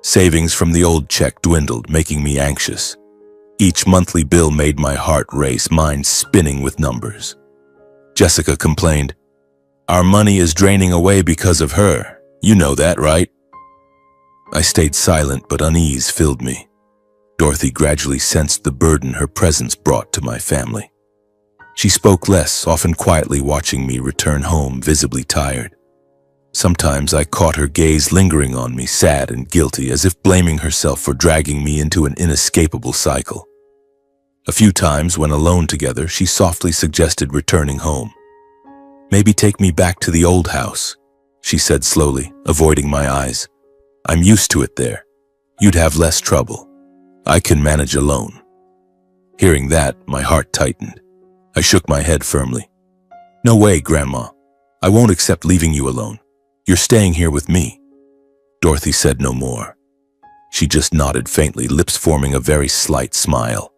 [SPEAKER 1] Savings from the old check dwindled, making me anxious. Each monthly bill made my heart race, mind spinning with numbers. Jessica complained, "Our money is draining away because of her. You know that, right?" I stayed silent, but unease filled me. Dorothy gradually sensed the burden her presence brought to my family. She spoke less, often quietly watching me return home, visibly tired. Sometimes I caught her gaze lingering on me, sad and guilty, as if blaming herself for dragging me into an inescapable cycle. A few times, when alone together, she softly suggested returning home. "Maybe take me back to the old house," she said slowly, avoiding my eyes. "I'm used to it there. You'd have less trouble. I can manage alone." Hearing that, my heart tightened. I shook my head firmly. "No way, Grandma. I won't accept leaving you alone. You're staying here with me." Dorothy said no more. She just nodded faintly, lips forming a very slight smile.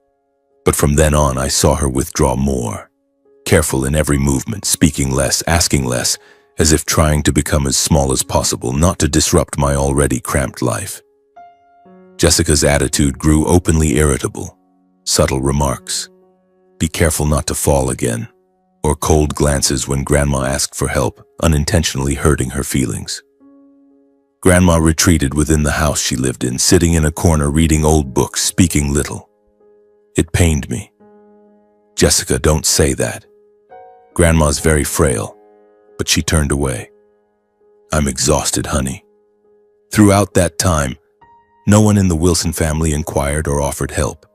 [SPEAKER 1] But from then on, I saw her withdraw more, careful in every movement, speaking less, asking less, as if trying to become as small as possible, not to disrupt my already cramped life. Jessica's attitude grew openly irritable. Subtle remarks, "Be careful not to fall again," or cold glances when Grandma asked for help, unintentionally hurting her feelings. Grandma retreated within the house she lived in, sitting in a corner reading old books, speaking little. It pained me. "Jessica, don't say that. Grandma's very frail," but she turned away. "I'm exhausted, honey." Throughout that time, no one in the Wilson family inquired or offered help.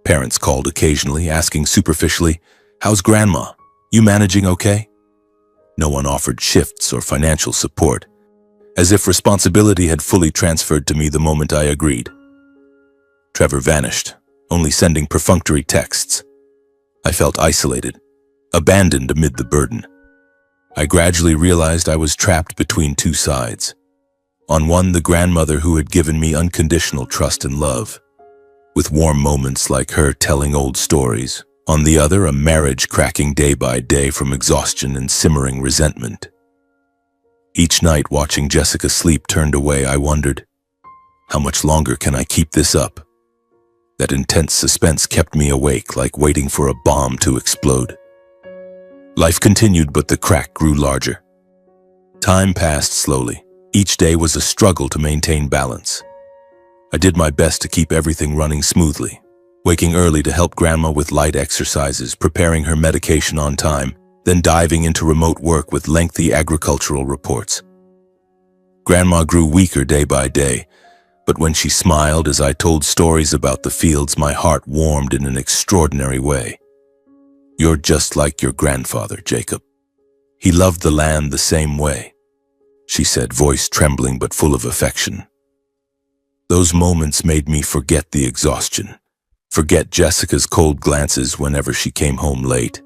[SPEAKER 1] Parents called occasionally, asking superficially, "How's Grandma? You managing okay?" No one offered shifts or financial support, as if responsibility had fully transferred to me the moment I agreed. Trevor vanished, only sending perfunctory texts. I felt isolated, abandoned amid the burden. I gradually realized I was trapped between two sides. On one, the grandmother who had given me unconditional trust and love, with warm moments like her telling old stories. On the other, a marriage cracking day by day from exhaustion and simmering resentment. Each night, watching Jessica sleep turned away, I wondered, how much longer can I keep this up? That intense suspense kept me awake, like waiting for a bomb to explode. Life continued, but the crack grew larger. Time passed slowly. Each day was a struggle to maintain balance. I did my best to keep everything running smoothly, waking early to help Grandma with light exercises, preparing her medication on time, then diving into remote work with lengthy agricultural reports. Grandma grew weaker day by day, but when she smiled as I told stories about the fields, my heart warmed in an extraordinary way. "You're just like your grandfather, Jacob. He loved the land the same way," she said, voice trembling but full of affection. Those moments made me forget the exhaustion, forget Jessica's cold glances whenever she came home late.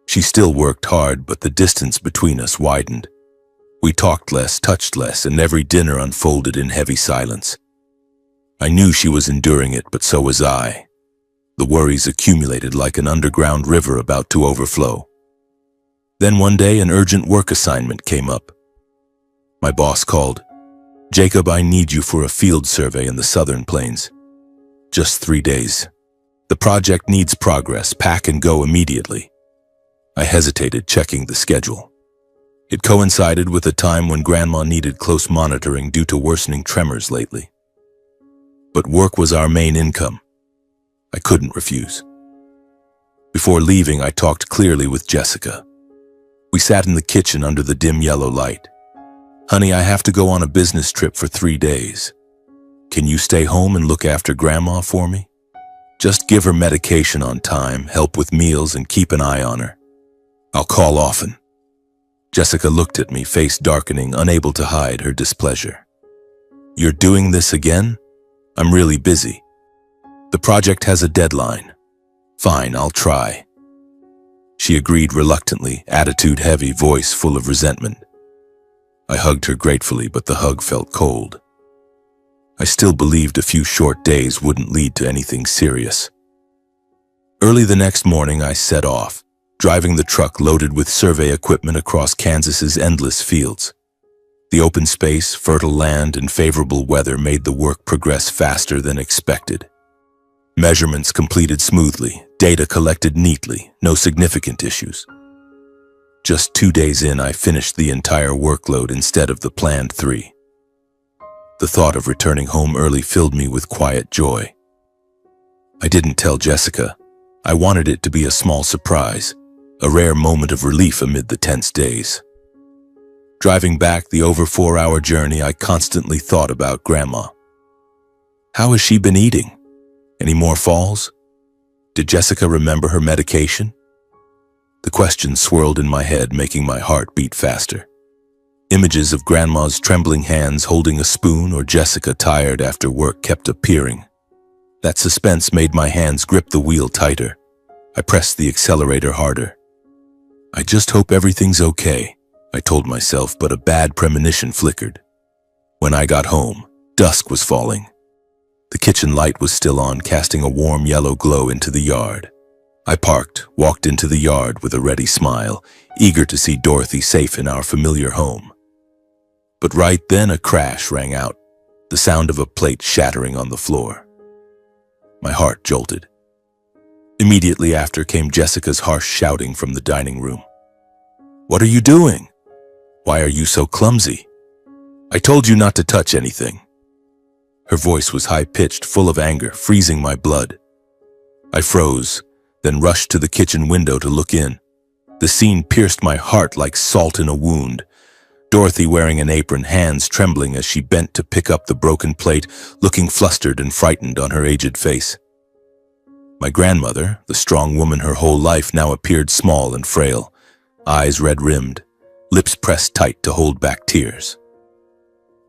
[SPEAKER 1] She still worked hard, but the distance between us widened. We talked less, touched less, and every dinner unfolded in heavy silence. I knew she was enduring it, but so was I. The worries accumulated like an underground river about to overflow. Then one day, an urgent work assignment came up. My boss called. "Jacob, I need you for a field survey in the Southern Plains. Just 3 days. The project needs progress. Pack and go immediately." I hesitated, checking the schedule. It coincided with a time when Grandma needed close monitoring due to worsening tremors lately. But work was our main income. I couldn't refuse. Before leaving, I talked clearly with Jessica. We sat in the kitchen under the dim yellow light. "Honey, I have to go on a business trip for 3 days. Can you stay home and look after Grandma for me? Just give her medication on time, help with meals, and keep an eye on her. I'll call often." Jessica looked at me, face darkening, unable to hide her displeasure. "You're doing this again? I'm really busy. The project has a deadline." "Fine, I'll try." She agreed reluctantly, attitude heavy, voice full of resentment. I hugged her gratefully, but the hug felt cold. I still believed a few short days wouldn't lead to anything serious. Early the next morning, I set off, driving the truck loaded with survey equipment across Kansas's endless fields. The open space, fertile land, and favorable weather made the work progress faster than expected. Measurements completed smoothly, data collected neatly, no significant issues. Just 2 days in, I finished the entire workload instead of the planned 3. The thought of returning home early filled me with quiet joy. I didn't tell Jessica, I wanted it to be a small surprise, a rare moment of relief amid the tense days. Driving back the over 4-hour journey, I constantly thought about Grandma. How has she been eating? Any more falls? Did Jessica remember her medication? The questions swirled in my head, making my heart beat faster. Images of Grandma's trembling hands holding a spoon or Jessica tired after work kept appearing. That suspense made my hands grip the wheel tighter. I pressed the accelerator harder. I just hope everything's okay, I told myself, but a bad premonition flickered. When I got home, dusk was falling. The kitchen light was still on, casting a warm yellow glow into the yard. I parked, walked into the yard with a ready smile, eager to see Dorothy safe in our familiar home. But right then a crash rang out, the sound of a plate shattering on the floor. My heart jolted. Immediately after came Jessica's harsh shouting from the dining room. "What are you doing? Why are you so clumsy? I told you not to touch anything." Her voice was high-pitched, full of anger, freezing my blood. I froze, then rushed to the kitchen window to look in. The scene pierced my heart like salt in a wound. Dorothy wearing an apron, hands trembling as she bent to pick up the broken plate, looking flustered and frightened on her aged face. My grandmother, the strong woman her whole life, now appeared small and frail, eyes red-rimmed, lips pressed tight to hold back tears.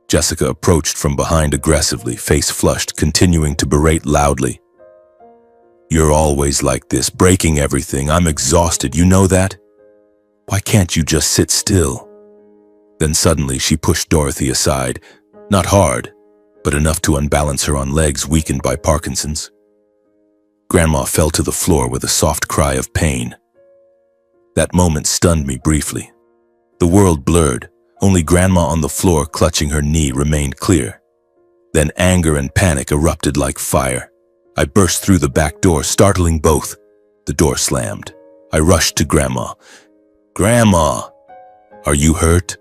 [SPEAKER 1] Jessica approached from behind aggressively, face flushed, continuing to berate loudly. "You're always like this, breaking everything. I'm exhausted, you know that? Why can't you just sit still?" Then suddenly she pushed Dorothy aside, not hard, but enough to unbalance her on legs weakened by Parkinson's. Grandma fell to the floor with a soft cry of pain. That moment stunned me briefly. The world blurred, only Grandma on the floor clutching her knee remained clear. Then anger and panic erupted like fire. I burst through the back door, startling both. The door slammed. I rushed to Grandma. "Grandma! Are you hurt?"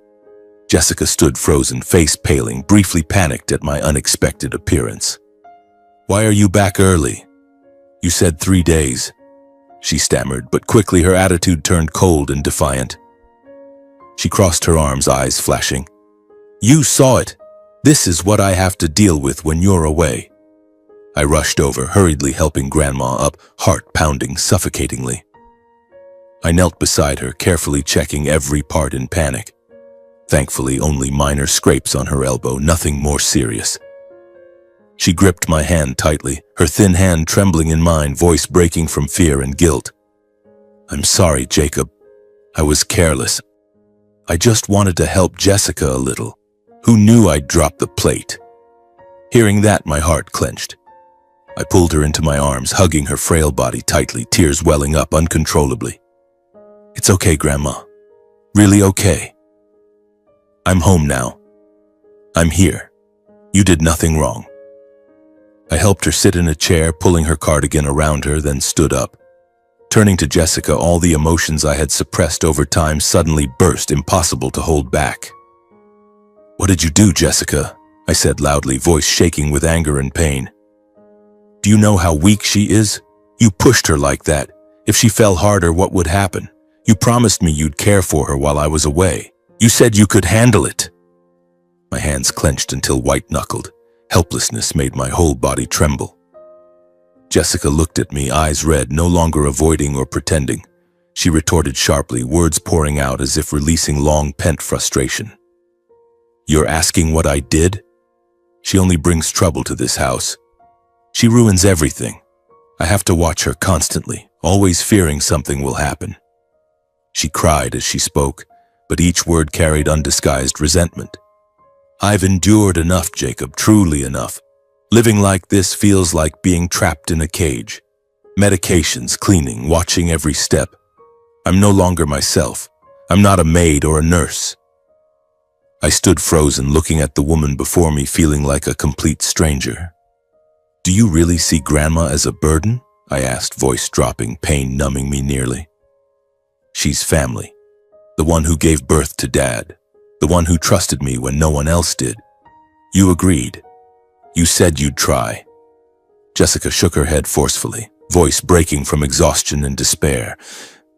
[SPEAKER 1] Jessica stood frozen, face paling, briefly panicked at my unexpected appearance. "Why are you back early? You said 3 days." She stammered, but quickly her attitude turned cold and defiant. She crossed her arms, eyes flashing. "You saw it. This is what I have to deal with when you're away." I rushed over, hurriedly helping Grandma up, heart pounding suffocatingly. I knelt beside her, carefully checking every part in panic. Thankfully, only minor scrapes on her elbow, nothing more serious. She gripped my hand tightly, her thin hand trembling in mine, voice breaking from fear and guilt. "I'm sorry, Jacob. I was careless. I just wanted to help Jessica a little. Who knew I'd drop the plate?" Hearing that, my heart clenched. I pulled her into my arms, hugging her frail body tightly, tears welling up uncontrollably. "It's okay, Grandma. Really okay. I'm home now. I'm here. You did nothing wrong." I helped her sit in a chair, pulling her cardigan around her, then stood up. Turning to Jessica, all the emotions I had suppressed over time suddenly burst, impossible to hold back. "What did you do, Jessica?" I said loudly, voice shaking with anger and pain. "Do you know how weak she is? You pushed her like that. If she fell harder, what would happen? You promised me you'd care for her while I was away. You said you could handle it." My hands clenched until white-knuckled. Helplessness made my whole body tremble. Jessica looked at me, eyes red, no longer avoiding or pretending. She retorted sharply, words pouring out as if releasing long-pent frustration. "You're asking what I did? She only brings trouble to this house. She ruins everything. I have to watch her constantly, always fearing something will happen." She cried as she spoke, but each word carried undisguised resentment. "I've endured enough, Jacob, truly enough. Living like this feels like being trapped in a cage. Medications, cleaning, watching every step. I'm no longer myself. I'm not a maid or a nurse." I stood frozen, looking at the woman before me, feeling like a complete stranger. "Do you really see Grandma as a burden?" I asked, voice dropping, pain numbing me nearly. "She's family. The one who gave birth to Dad. The one who trusted me when no one else did. You agreed. You said you'd try." Jessica shook her head forcefully. voice breaking from exhaustion and despair.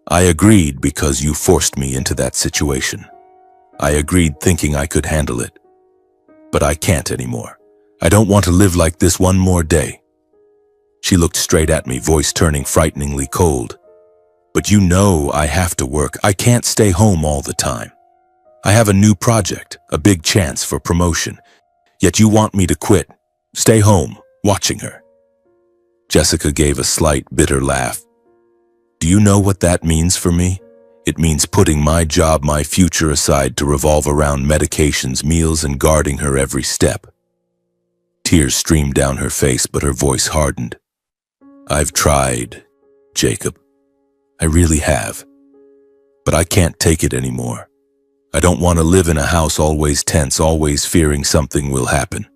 [SPEAKER 1] I agreed because you forced me into that situation. I agreed thinking I could handle it. But I can't anymore. I don't want to live like this one more day. She looked straight at me, voice turning frighteningly cold. But you know I have to work. I can't stay home all the time. I have a new project, a big chance for promotion. Yet you want me to quit, stay home, watching her. Jessica gave a slight, bitter laugh. Do you know what that means for me? It means putting my job, my future aside to revolve around medications, meals, and guarding her every step. Tears streamed down her face, but her voice hardened. I've tried, Jacob. I really have. But I can't take it anymore. I don't want to live in a house always tense, always fearing something will happen.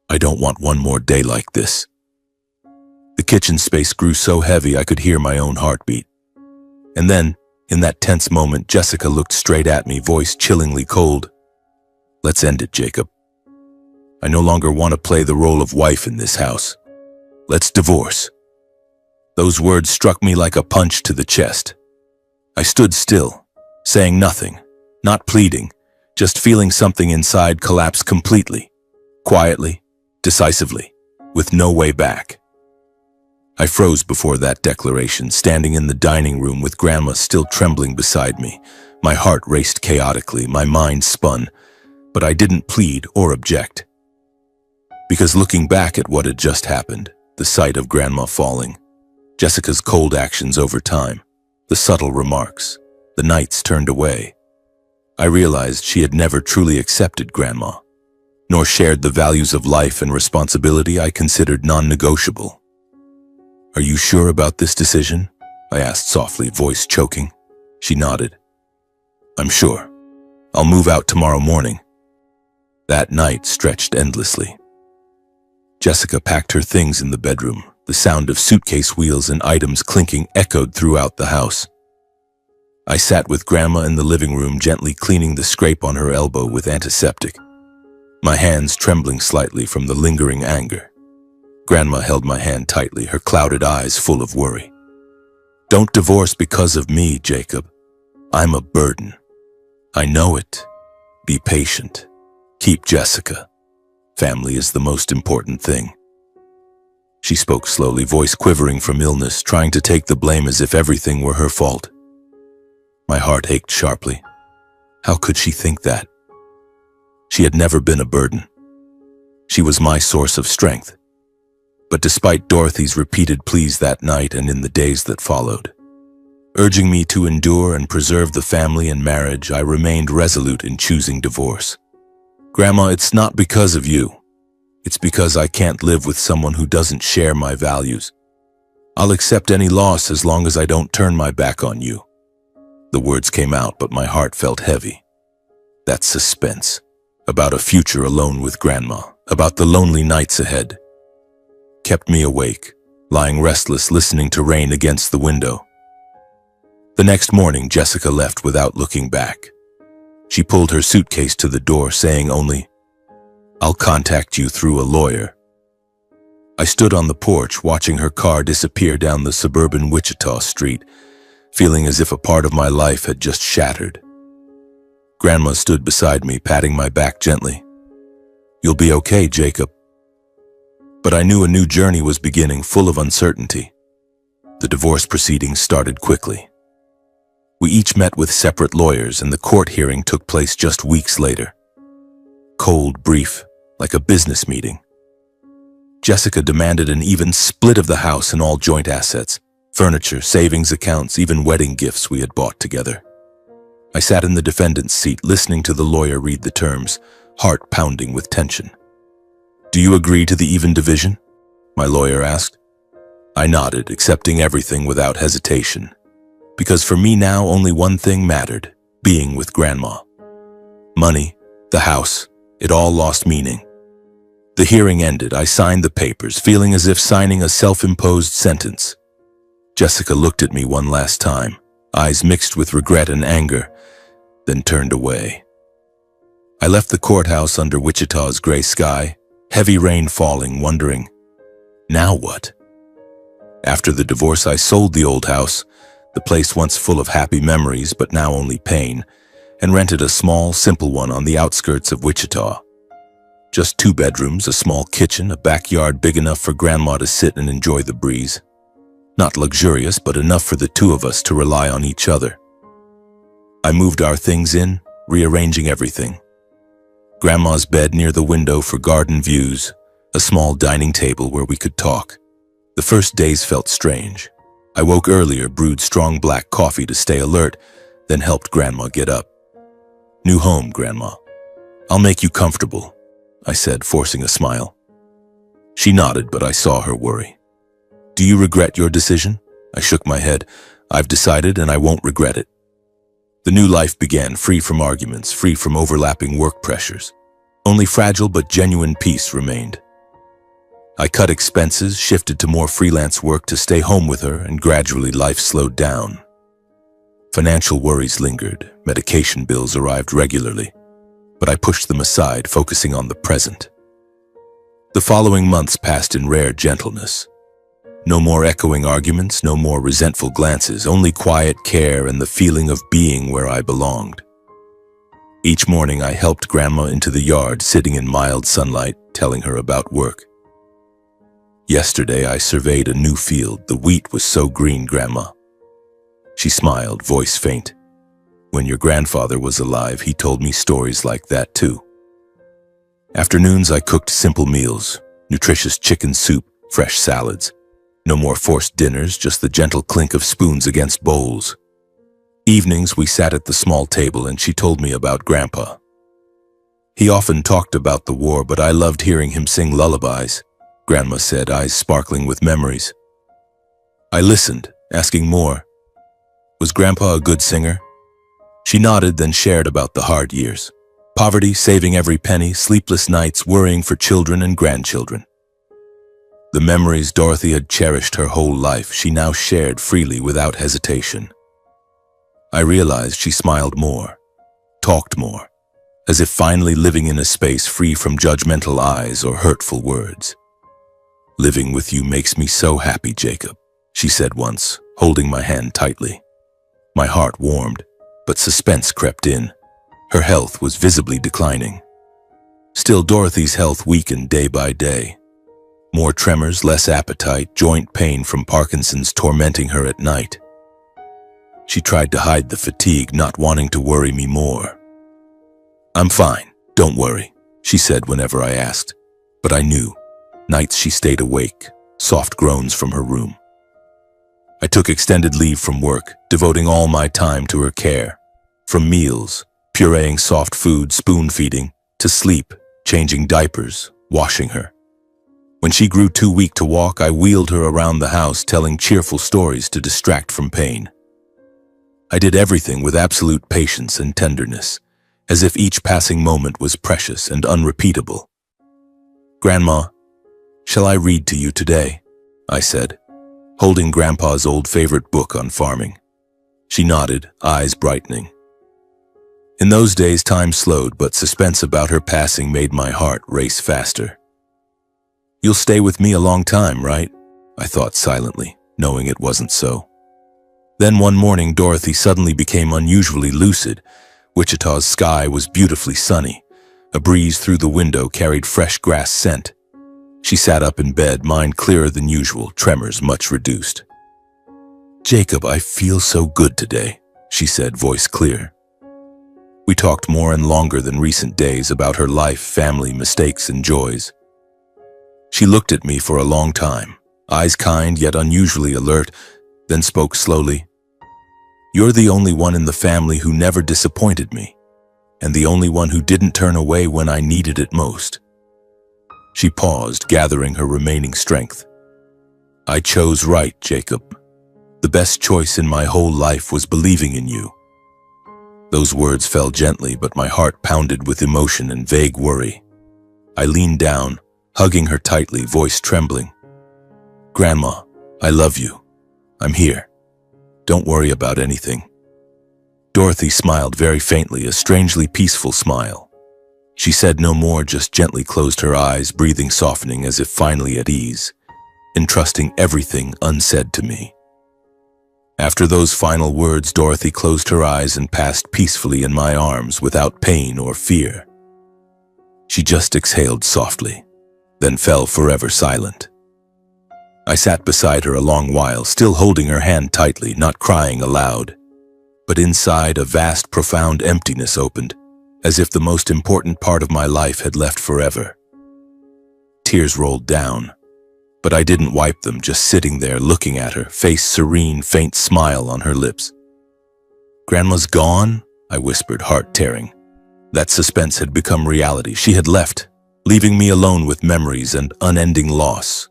[SPEAKER 1] I don't want one more day like this. The kitchen space grew so heavy I could hear my own heartbeat. And then, in that tense moment, Jessica looked straight at me, voice chillingly cold. Let's end it, Jacob. I no longer want to play the role of wife in this house. Let's divorce. Those words struck me like a punch to the chest. I stood still, saying nothing, not pleading, just feeling something inside collapse completely, quietly, decisively, with no way back. I froze before that declaration, standing in the dining room with Grandma still trembling beside me. My heart raced chaotically, my mind spun, but I didn't plead or object. Because looking back at what had just happened, the sight of Grandma falling, Jessica's cold actions over time, the subtle remarks, the nights turned away, I realized she had never truly accepted Grandma, nor shared the values of life and responsibility I considered non-negotiable. Are you sure about this decision? I asked softly, voice choking. She nodded. I'm sure. I'll move out tomorrow morning. That night stretched endlessly. Jessica packed her things in the bedroom. The sound of suitcase wheels and items clinking echoed throughout the house. I sat with Grandma in the living room, gently cleaning the scrape on her elbow with antiseptic, my hands trembling slightly from the lingering anger. Grandma held my hand tightly, her clouded eyes full of worry. Don't divorce because of me, Jacob. I'm a burden. I know it. Be patient. Keep Jessica. Family is the most important thing. She spoke slowly, voice quivering from illness, trying to take the blame as if everything were her fault. My heart ached sharply. How could she think that? She had never been a burden. She was my source of strength. But despite Dorothy's repeated pleas that night and in the days that followed, urging me to endure and preserve the family and marriage, I remained resolute in choosing divorce. Grandma, it's not because of you. It's because I can't live with someone who doesn't share my values. I'll accept any loss as long as I don't turn my back on you. The words came out, but my heart felt heavy. That suspense, about a future alone with Grandma, about the lonely nights ahead, kept me awake, lying restless, listening to rain against the window. The next morning, Jessica left without looking back. She pulled her suitcase to the door, saying only, I'll contact you through a lawyer. I stood on the porch, watching her car disappear down the suburban Wichita street, feeling as if a part of my life had just shattered. Grandma stood beside me, patting my back gently. You'll be okay, Jacob. But I knew a new journey was beginning, full of uncertainty. The divorce proceedings started quickly. We each met with separate lawyers, and the court hearing took place just weeks later. Cold, brief, like a business meeting. Jessica demanded an even split of the house and all joint assets, furniture, savings accounts, even wedding gifts we had bought together. I sat in the defendant's seat, listening to the lawyer read the terms, heart pounding with tension. Do you agree to the even division? My lawyer asked. I nodded, accepting everything without hesitation. Because for me now, only one thing mattered, being with Grandma. Money, the house, it all lost meaning. The hearing ended. I signed the papers, feeling as if signing a self-imposed sentence. Jessica looked at me one last time, eyes mixed with regret and anger, then turned away. I left the courthouse under Wichita's gray sky, heavy rain falling, wondering, now what? After the divorce, I sold the old house, the place once full of happy memories but now only pain, and rented a small, simple one on the outskirts of Wichita. Just 2 bedrooms, a small kitchen, a backyard big enough for Grandma to sit and enjoy the breeze. Not luxurious, but enough for the 2 of us to rely on each other. I moved our things in, rearranging everything. Grandma's bed near the window for garden views, a small dining table where we could talk. The first days felt strange. I woke earlier, brewed strong black coffee to stay alert, then helped Grandma get up. "New home, Grandma. I'll make you comfortable," I said, forcing a smile. She nodded, but I saw her worry. "Do you regret your decision?" I shook my head. "I've decided and I won't regret it." The new life began, free from arguments, free from overlapping work pressures. Only fragile but genuine peace remained. I cut expenses, shifted to more freelance work to stay home with her, and gradually life slowed down. Financial worries lingered, medication bills arrived regularly, but I pushed them aside, focusing on the present. The following months passed in rare gentleness. No more echoing arguments, no more resentful glances, only quiet care and the feeling of being where I belonged. Each morning I helped Grandma into the yard, sitting in mild sunlight, telling her about work. Yesterday I surveyed a new field. The wheat was so green, Grandma. She smiled, voice faint. "When your grandfather was alive, he told me stories like that too." Afternoons I cooked simple meals, nutritious chicken soup, fresh salads. No more forced dinners, just the gentle clink of spoons against bowls. Evenings we sat at the small table and she told me about Grandpa. He often talked about the war, but I loved hearing him sing lullabies, Grandma said, eyes sparkling with memories. I listened, asking more. Was Grandpa a good singer? She nodded, then shared about the hard years. Poverty, saving every penny, sleepless nights, worrying for children and grandchildren. The memories Dorothy had cherished her whole life, she now shared freely without hesitation. I realized she smiled more, talked more, as if finally living in a space free from judgmental eyes or hurtful words. "Living with you makes me so happy, Jacob," she said once, holding my hand tightly. My heart warmed, but suspense crept in. Her health was visibly declining. Still, Dorothy's health weakened day by day. More tremors, less appetite, joint pain from Parkinson's tormenting her at night. She tried to hide the fatigue, not wanting to worry me more. "I'm fine, don't worry," she said whenever I asked. But I knew. Nights she stayed awake, soft groans from her room. I took extended leave from work, devoting all my time to her care. From meals, pureeing soft food, spoon-feeding, to sleep, changing diapers, washing her. When she grew too weak to walk, I wheeled her around the house, telling cheerful stories to distract from pain. I did everything with absolute patience and tenderness, as if each passing moment was precious and unrepeatable. "Grandma, shall I read to you today?" I said, holding Grandpa's old favorite book on farming. She nodded, eyes brightening. In those days, time slowed, but suspense about her passing made my heart race faster. "You'll stay with me a long time, right?" I thought silently, knowing it wasn't so. Then one morning, Dorothy suddenly became unusually lucid. Wichita's sky was beautifully sunny. A breeze through the window carried fresh grass scent. She sat up in bed, mind clearer than usual, tremors much reduced. "Jacob, I feel so good today," she said, voice clear. We talked more and longer than recent days about her life, family, mistakes, and joys. She looked at me for a long time, eyes kind yet unusually alert, then spoke slowly. "You're the only one in the family who never disappointed me, and the only one who didn't turn away when I needed it most." She paused, gathering her remaining strength. "I chose right, Jacob. The best choice in my whole life was believing in you." Those words fell gently, but my heart pounded with emotion and vague worry. I leaned down, hugging her tightly, voice trembling. "Grandma, I love you. I'm here. Don't worry about anything." Dorothy smiled very faintly, a strangely peaceful smile. She said no more, just gently closed her eyes, breathing softening as if finally at ease. entrusting everything unsaid to me. After those final words, Dorothy closed her eyes and passed peacefully in my arms without pain or fear. She just exhaled softly, then fell forever silent. I sat beside her a long while, still holding her hand tightly, not crying aloud. But inside, a vast, profound emptiness opened, as if the most important part of my life had left forever. Tears rolled down, but I didn't wipe them, just sitting there looking at her, face serene, faint smile on her lips. "Grandma's gone?" I whispered, heart tearing. That suspense had become reality. She had left, leaving me alone with memories and unending loss.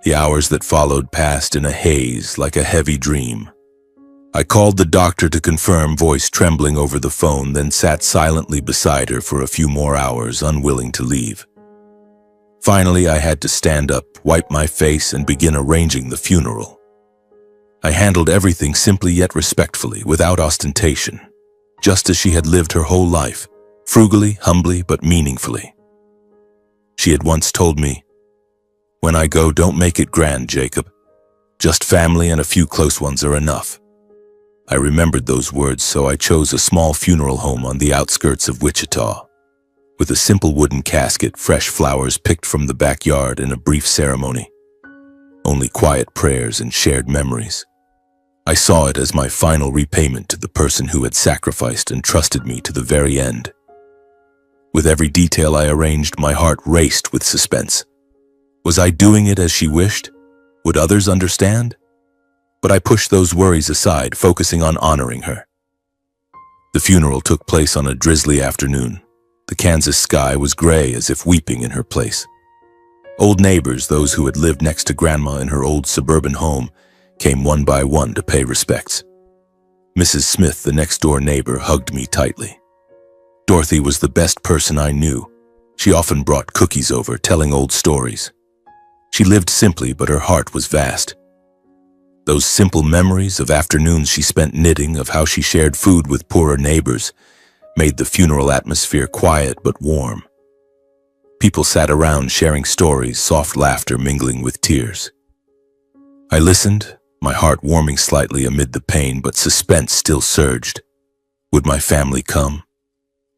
[SPEAKER 1] The hours that followed passed in a haze, like a heavy dream. I called the doctor to confirm, voice trembling over the phone, then sat silently beside her for a few more hours, unwilling to leave. Finally, I had to stand up, wipe my face, and begin arranging the funeral. I handled everything simply yet respectfully, without ostentation, just as she had lived her whole life, frugally, humbly, but meaningfully. She had once told me, "When I go, don't make it grand, Jacob. Just family and a few close ones are enough." I remembered those words, so I chose a small funeral home on the outskirts of Wichita, with a simple wooden casket, fresh flowers picked from the backyard, and a brief ceremony. Only quiet prayers and shared memories. I saw it as my final repayment to the person who had sacrificed and trusted me to the very end. With every detail I arranged, my heart raced with suspense. Was I doing it as she wished? Would others understand? But I pushed those worries aside, focusing on honoring her. The funeral took place on a drizzly afternoon. The Kansas sky was gray, as if weeping in her place. Old neighbors, those who had lived next to Grandma in her old suburban home, came one by one to pay respects. Mrs. Smith, the next-door neighbor, hugged me tightly. Dorothy was the best person I knew. She often brought cookies over, telling old stories. She lived simply, but her heart was vast. Those simple memories of afternoons she spent knitting, of how she shared food with poorer neighbors, made the funeral atmosphere quiet but warm. People sat around sharing stories, soft laughter mingling with tears. I listened, my heart warming slightly amid the pain, but suspense still surged. Would my family come?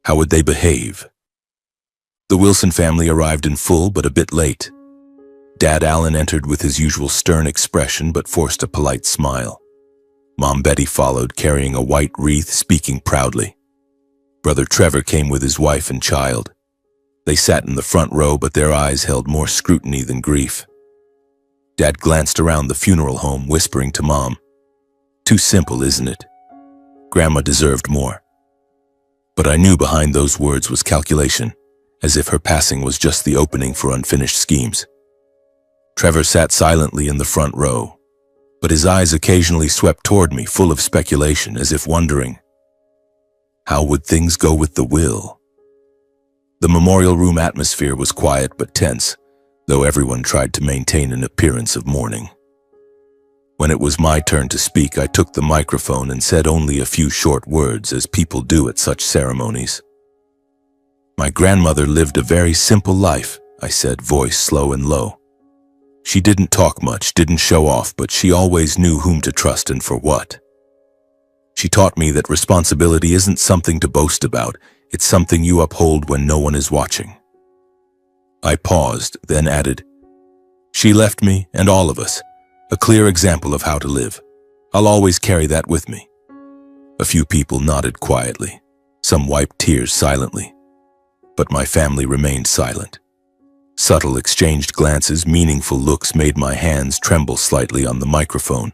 [SPEAKER 1] How would they behave? The Wilson family arrived in full, but a bit late. Dad Allen entered with his usual stern expression, but forced a polite smile. Mom Betty followed, carrying a white wreath, speaking proudly. Brother Trevor came with his wife and child. They sat in the front row, but their eyes held more scrutiny than grief. Dad glanced around the funeral home, whispering to Mom, "Too simple, isn't it? Grandma deserved more." But I knew behind those words was calculation, as if her passing was just the opening for unfinished schemes. Trevor sat silently in the front row, but his eyes occasionally swept toward me, full of speculation, as if wondering, how would things go with the will? The memorial room atmosphere was quiet but tense, though everyone tried to maintain an appearance of mourning. When it was my turn to speak, I took the microphone and said only a few short words, as people do at such ceremonies. "My grandmother lived a very simple life," I said, voice slow and low. "She didn't talk much, didn't show off, but she always knew whom to trust and for what. She taught me that responsibility isn't something to boast about, it's something you uphold when no one is watching." I paused, then added, "She left me, and all of us, a clear example of how to live. I'll always carry that with me." A few people nodded quietly. Some wiped tears silently. But my family remained silent. Subtle exchanged glances, meaningful looks made my hands tremble slightly on the microphone.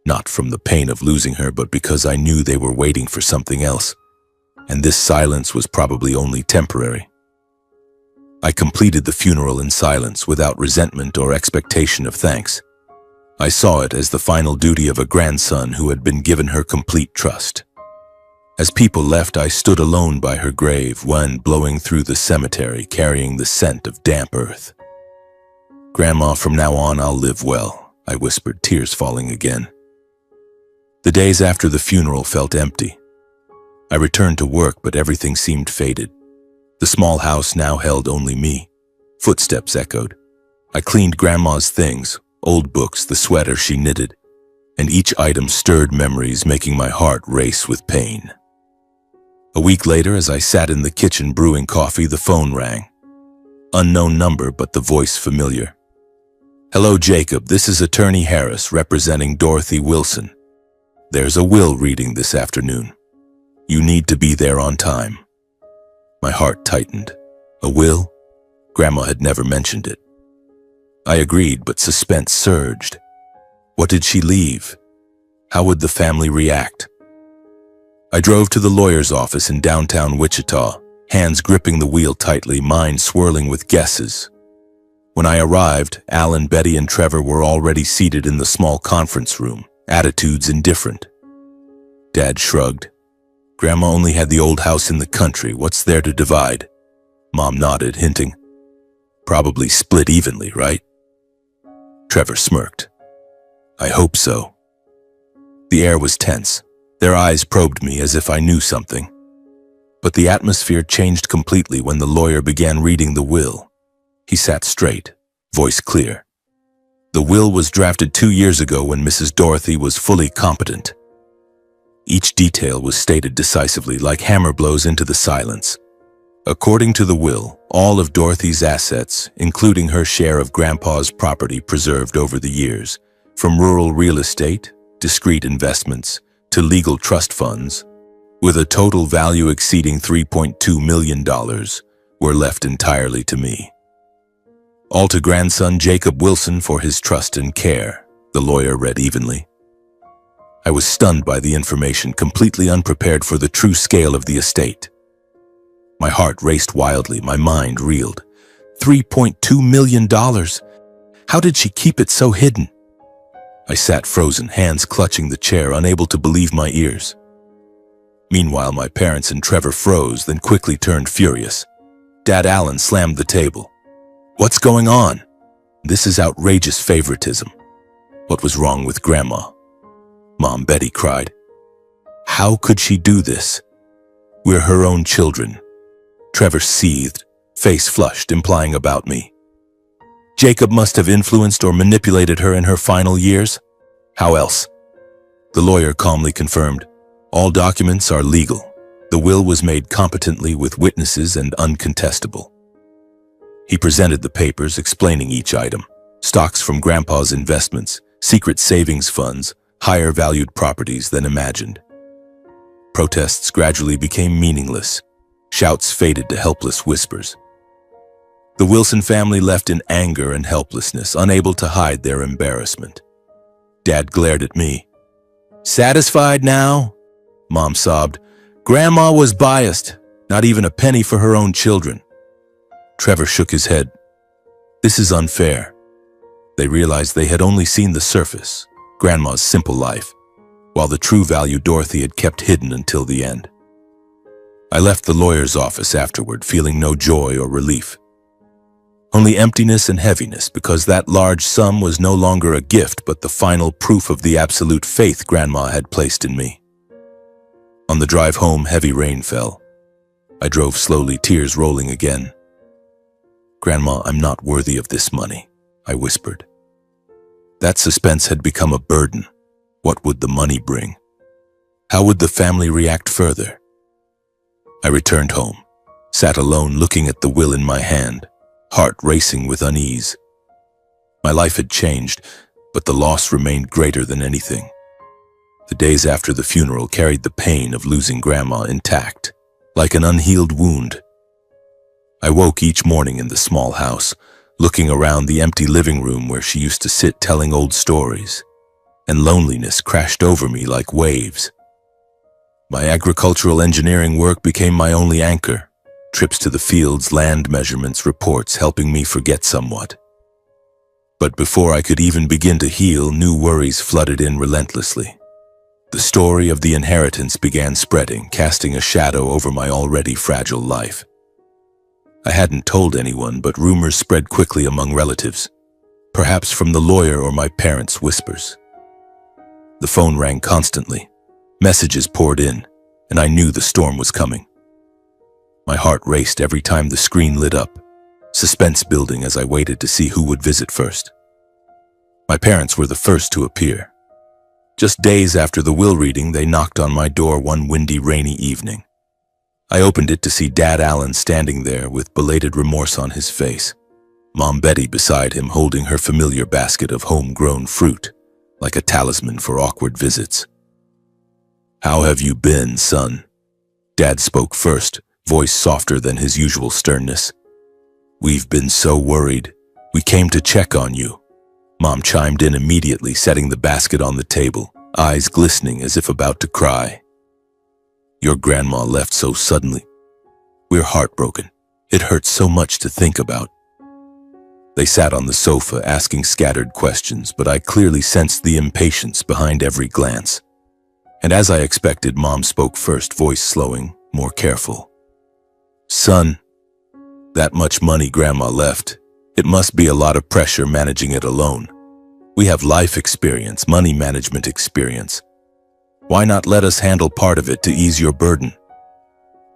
[SPEAKER 1] Not from the pain of losing her, but because I knew they were waiting for something else. And this silence was probably only temporary. I completed the funeral in silence, without resentment or expectation of thanks. I saw it as the final duty of a grandson who had been given her complete trust. As people left, I stood alone by her grave, wind blowing through the cemetery, carrying the scent of damp earth. "Grandma, from now on I'll live well," I whispered, tears falling again. The days after the funeral felt empty. I returned to work, but everything seemed faded. The small house now held only me. Footsteps echoed. I cleaned Grandma's things, old books, the sweater she knitted, and each item stirred memories, making my heart race with pain. A week later, as I sat in the kitchen brewing coffee, the phone rang. Unknown number, but the voice familiar. "Hello, Jacob. This is Attorney Harris representing Dorothy Wilson. There's a will reading this afternoon. You need to be there on time." My heart tightened. A will? Grandma had never mentioned it. I agreed, but suspense surged. What did she leave? How would the family react? I drove to the lawyer's office in downtown Wichita, hands gripping the wheel tightly, mind swirling with guesses. When I arrived, Alan, Betty, and Trevor were already seated in the small conference room, attitudes indifferent. Dad shrugged. "Grandma only had the old house in the country. What's there to divide?" Mom nodded, hinting, "Probably split evenly, right?" Trevor smirked. "I hope so." The air was tense. Their eyes probed me as if I knew something. But the atmosphere changed completely when the lawyer began reading the will. He sat straight, voice clear. The will was drafted 2 years ago when Mrs. Dorothy was fully competent. Each detail was stated decisively, like hammer blows into the silence. According to the will, all of Dorothy's assets, including her share of Grandpa's property preserved over the years, from rural real estate, discrete investments, to legal trust funds, with a total value exceeding $3.2 million, were left entirely to me. All to grandson Jacob Wilson for his trust and care, the lawyer read evenly. I was stunned by the information, completely unprepared for the true scale of the estate. My heart raced wildly, my mind reeled. $3.2 million! How did she keep it so hidden? I sat frozen, hands clutching the chair, unable to believe my ears. Meanwhile, my parents and Trevor froze, then quickly turned furious. Dad Alan slammed the table. "What's going on? This is outrageous favoritism." What was wrong with Grandma? Mom Betty cried. "How could she do this? We're her own children." Trevor seethed, face flushed, implying about me. "Jacob must have influenced or manipulated her in her final years? How else?" The lawyer calmly confirmed, "All documents are legal. The will was made competently with witnesses and uncontestable." He presented the papers, explaining each item: stocks from Grandpa's investments, secret savings funds, higher valued properties than imagined. Protests gradually became meaningless. Shouts faded to helpless whispers. The Wilson family left in anger and helplessness, unable to hide their embarrassment. Dad glared at me. "Satisfied now?" Mom sobbed. "Grandma was biased, not even a penny for her own children." Trevor shook his head. "This is unfair." They realized they had only seen the surface, Grandma's simple life, while the true value Dorothy had kept hidden until the end. I left the lawyer's office afterward, feeling no joy or relief. Only emptiness and heaviness, because that large sum was no longer a gift, but the final proof of the absolute faith Grandma had placed in me. On the drive home, heavy rain fell. I drove slowly, tears rolling again. "Grandma, I'm not worthy of this money," I whispered. That suspense had become a burden. What would the money bring? How would the family react further? I returned home, sat alone looking at the will in my hand, heart racing with unease. My life had changed, but the loss remained greater than anything. The days after the funeral carried the pain of losing Grandma intact, like an unhealed wound. I woke each morning in the small house, looking around the empty living room where she used to sit telling old stories, and loneliness crashed over me like waves. My agricultural engineering work became my only anchor, trips to the fields, land measurements, reports helping me forget somewhat. But before I could even begin to heal, new worries flooded in relentlessly. The story of the inheritance began spreading, casting a shadow over my already fragile life. I hadn't told anyone, but rumors spread quickly among relatives, perhaps from the lawyer or my parents' whispers. The phone rang constantly. Messages poured in, and I knew the storm was coming. My heart raced every time the screen lit up. suspense building as I waited to see who would visit first. My parents were the first to appear. Just days after the will reading, they knocked on my door one windy, rainy evening. I opened it to see Dad Alan standing there with belated remorse on his face. Mom Betty beside him holding her familiar basket of homegrown fruit, like a talisman for awkward visits. "How have you been, son?" Dad spoke first, voice softer than his usual sternness. "We've been so worried. We came to check on you." Mom chimed in immediately, setting the basket on the table, eyes glistening as if about to cry. "Your grandma left so suddenly. We're heartbroken. It hurts so much to think about." They sat on the sofa asking scattered questions, but I clearly sensed the impatience behind every glance. And as I expected, Mom spoke first, voice slowing, more careful. "Son, that much money Grandma left, it must be a lot of pressure managing it alone. We have life experience, money management experience. Why not let us handle part of it to ease your burden?"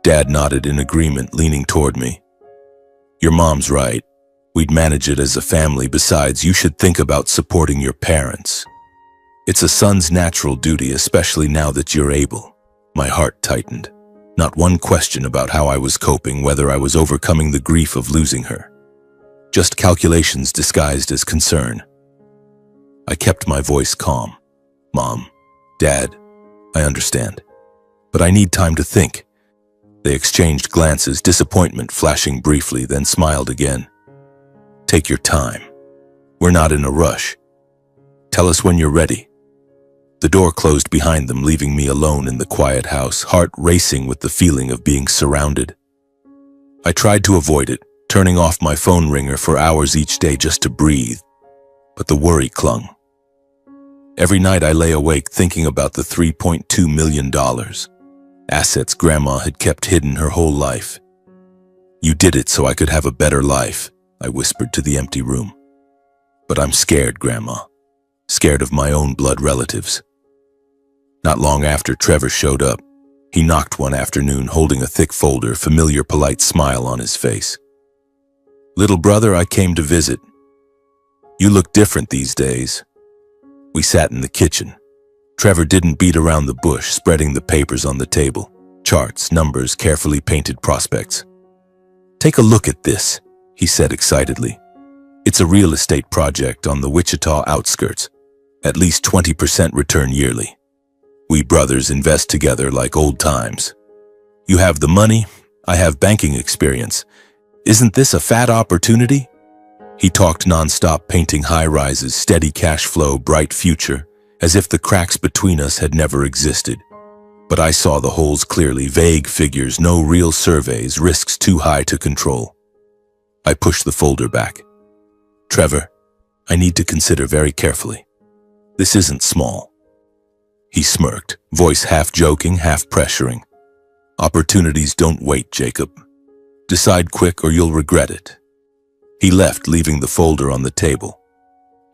[SPEAKER 1] Dad nodded in agreement, leaning toward me. "Your mom's right. We'd manage it as a family. Besides, you should think about supporting your parents. It's a son's natural duty, especially now that you're able." My heart tightened. Not one question about how I was coping, whether I was overcoming the grief of losing her. Just calculations disguised as concern. I kept my voice calm. "Mom, Dad, I understand. But I need time to think." They exchanged glances, disappointment flashing briefly, then smiled again. "Take your time. We're not in a rush. Tell us when you're ready." The door closed behind them, leaving me alone in the quiet house, heart racing with the feeling of being surrounded. I tried to avoid it, turning off my phone ringer for hours each day just to breathe, but the worry clung. Every night I lay awake thinking about the $3.2 million, assets Grandma had kept hidden her whole life. "You did it so I could have a better life," I whispered to the empty room. "But I'm scared, Grandma. Scared of my own blood relatives." Not long after, Trevor showed up. He knocked one afternoon, holding a thick folder, familiar polite smile on his face. "Little brother, I came to visit. You look different these days." We sat in the kitchen. Trevor didn't beat around the bush, spreading the papers on the table. Charts, numbers, carefully painted prospects. "Take a look at this," he said excitedly. "It's a real estate project on the Wichita outskirts. At least 20% return yearly. We brothers invest together like old times. You have the money, I have banking experience. Isn't this a fat opportunity?" He talked nonstop, painting high-rises, steady cash flow, bright future, as if the cracks between us had never existed. But I saw the holes clearly, vague figures, no real surveys, risks too high to control. I pushed the folder back. "Trevor, I need to consider very carefully. This isn't small." He smirked, voice half joking, half pressuring. "Opportunities don't wait, Jacob. Decide quick or you'll regret it." He left, leaving the folder on the table.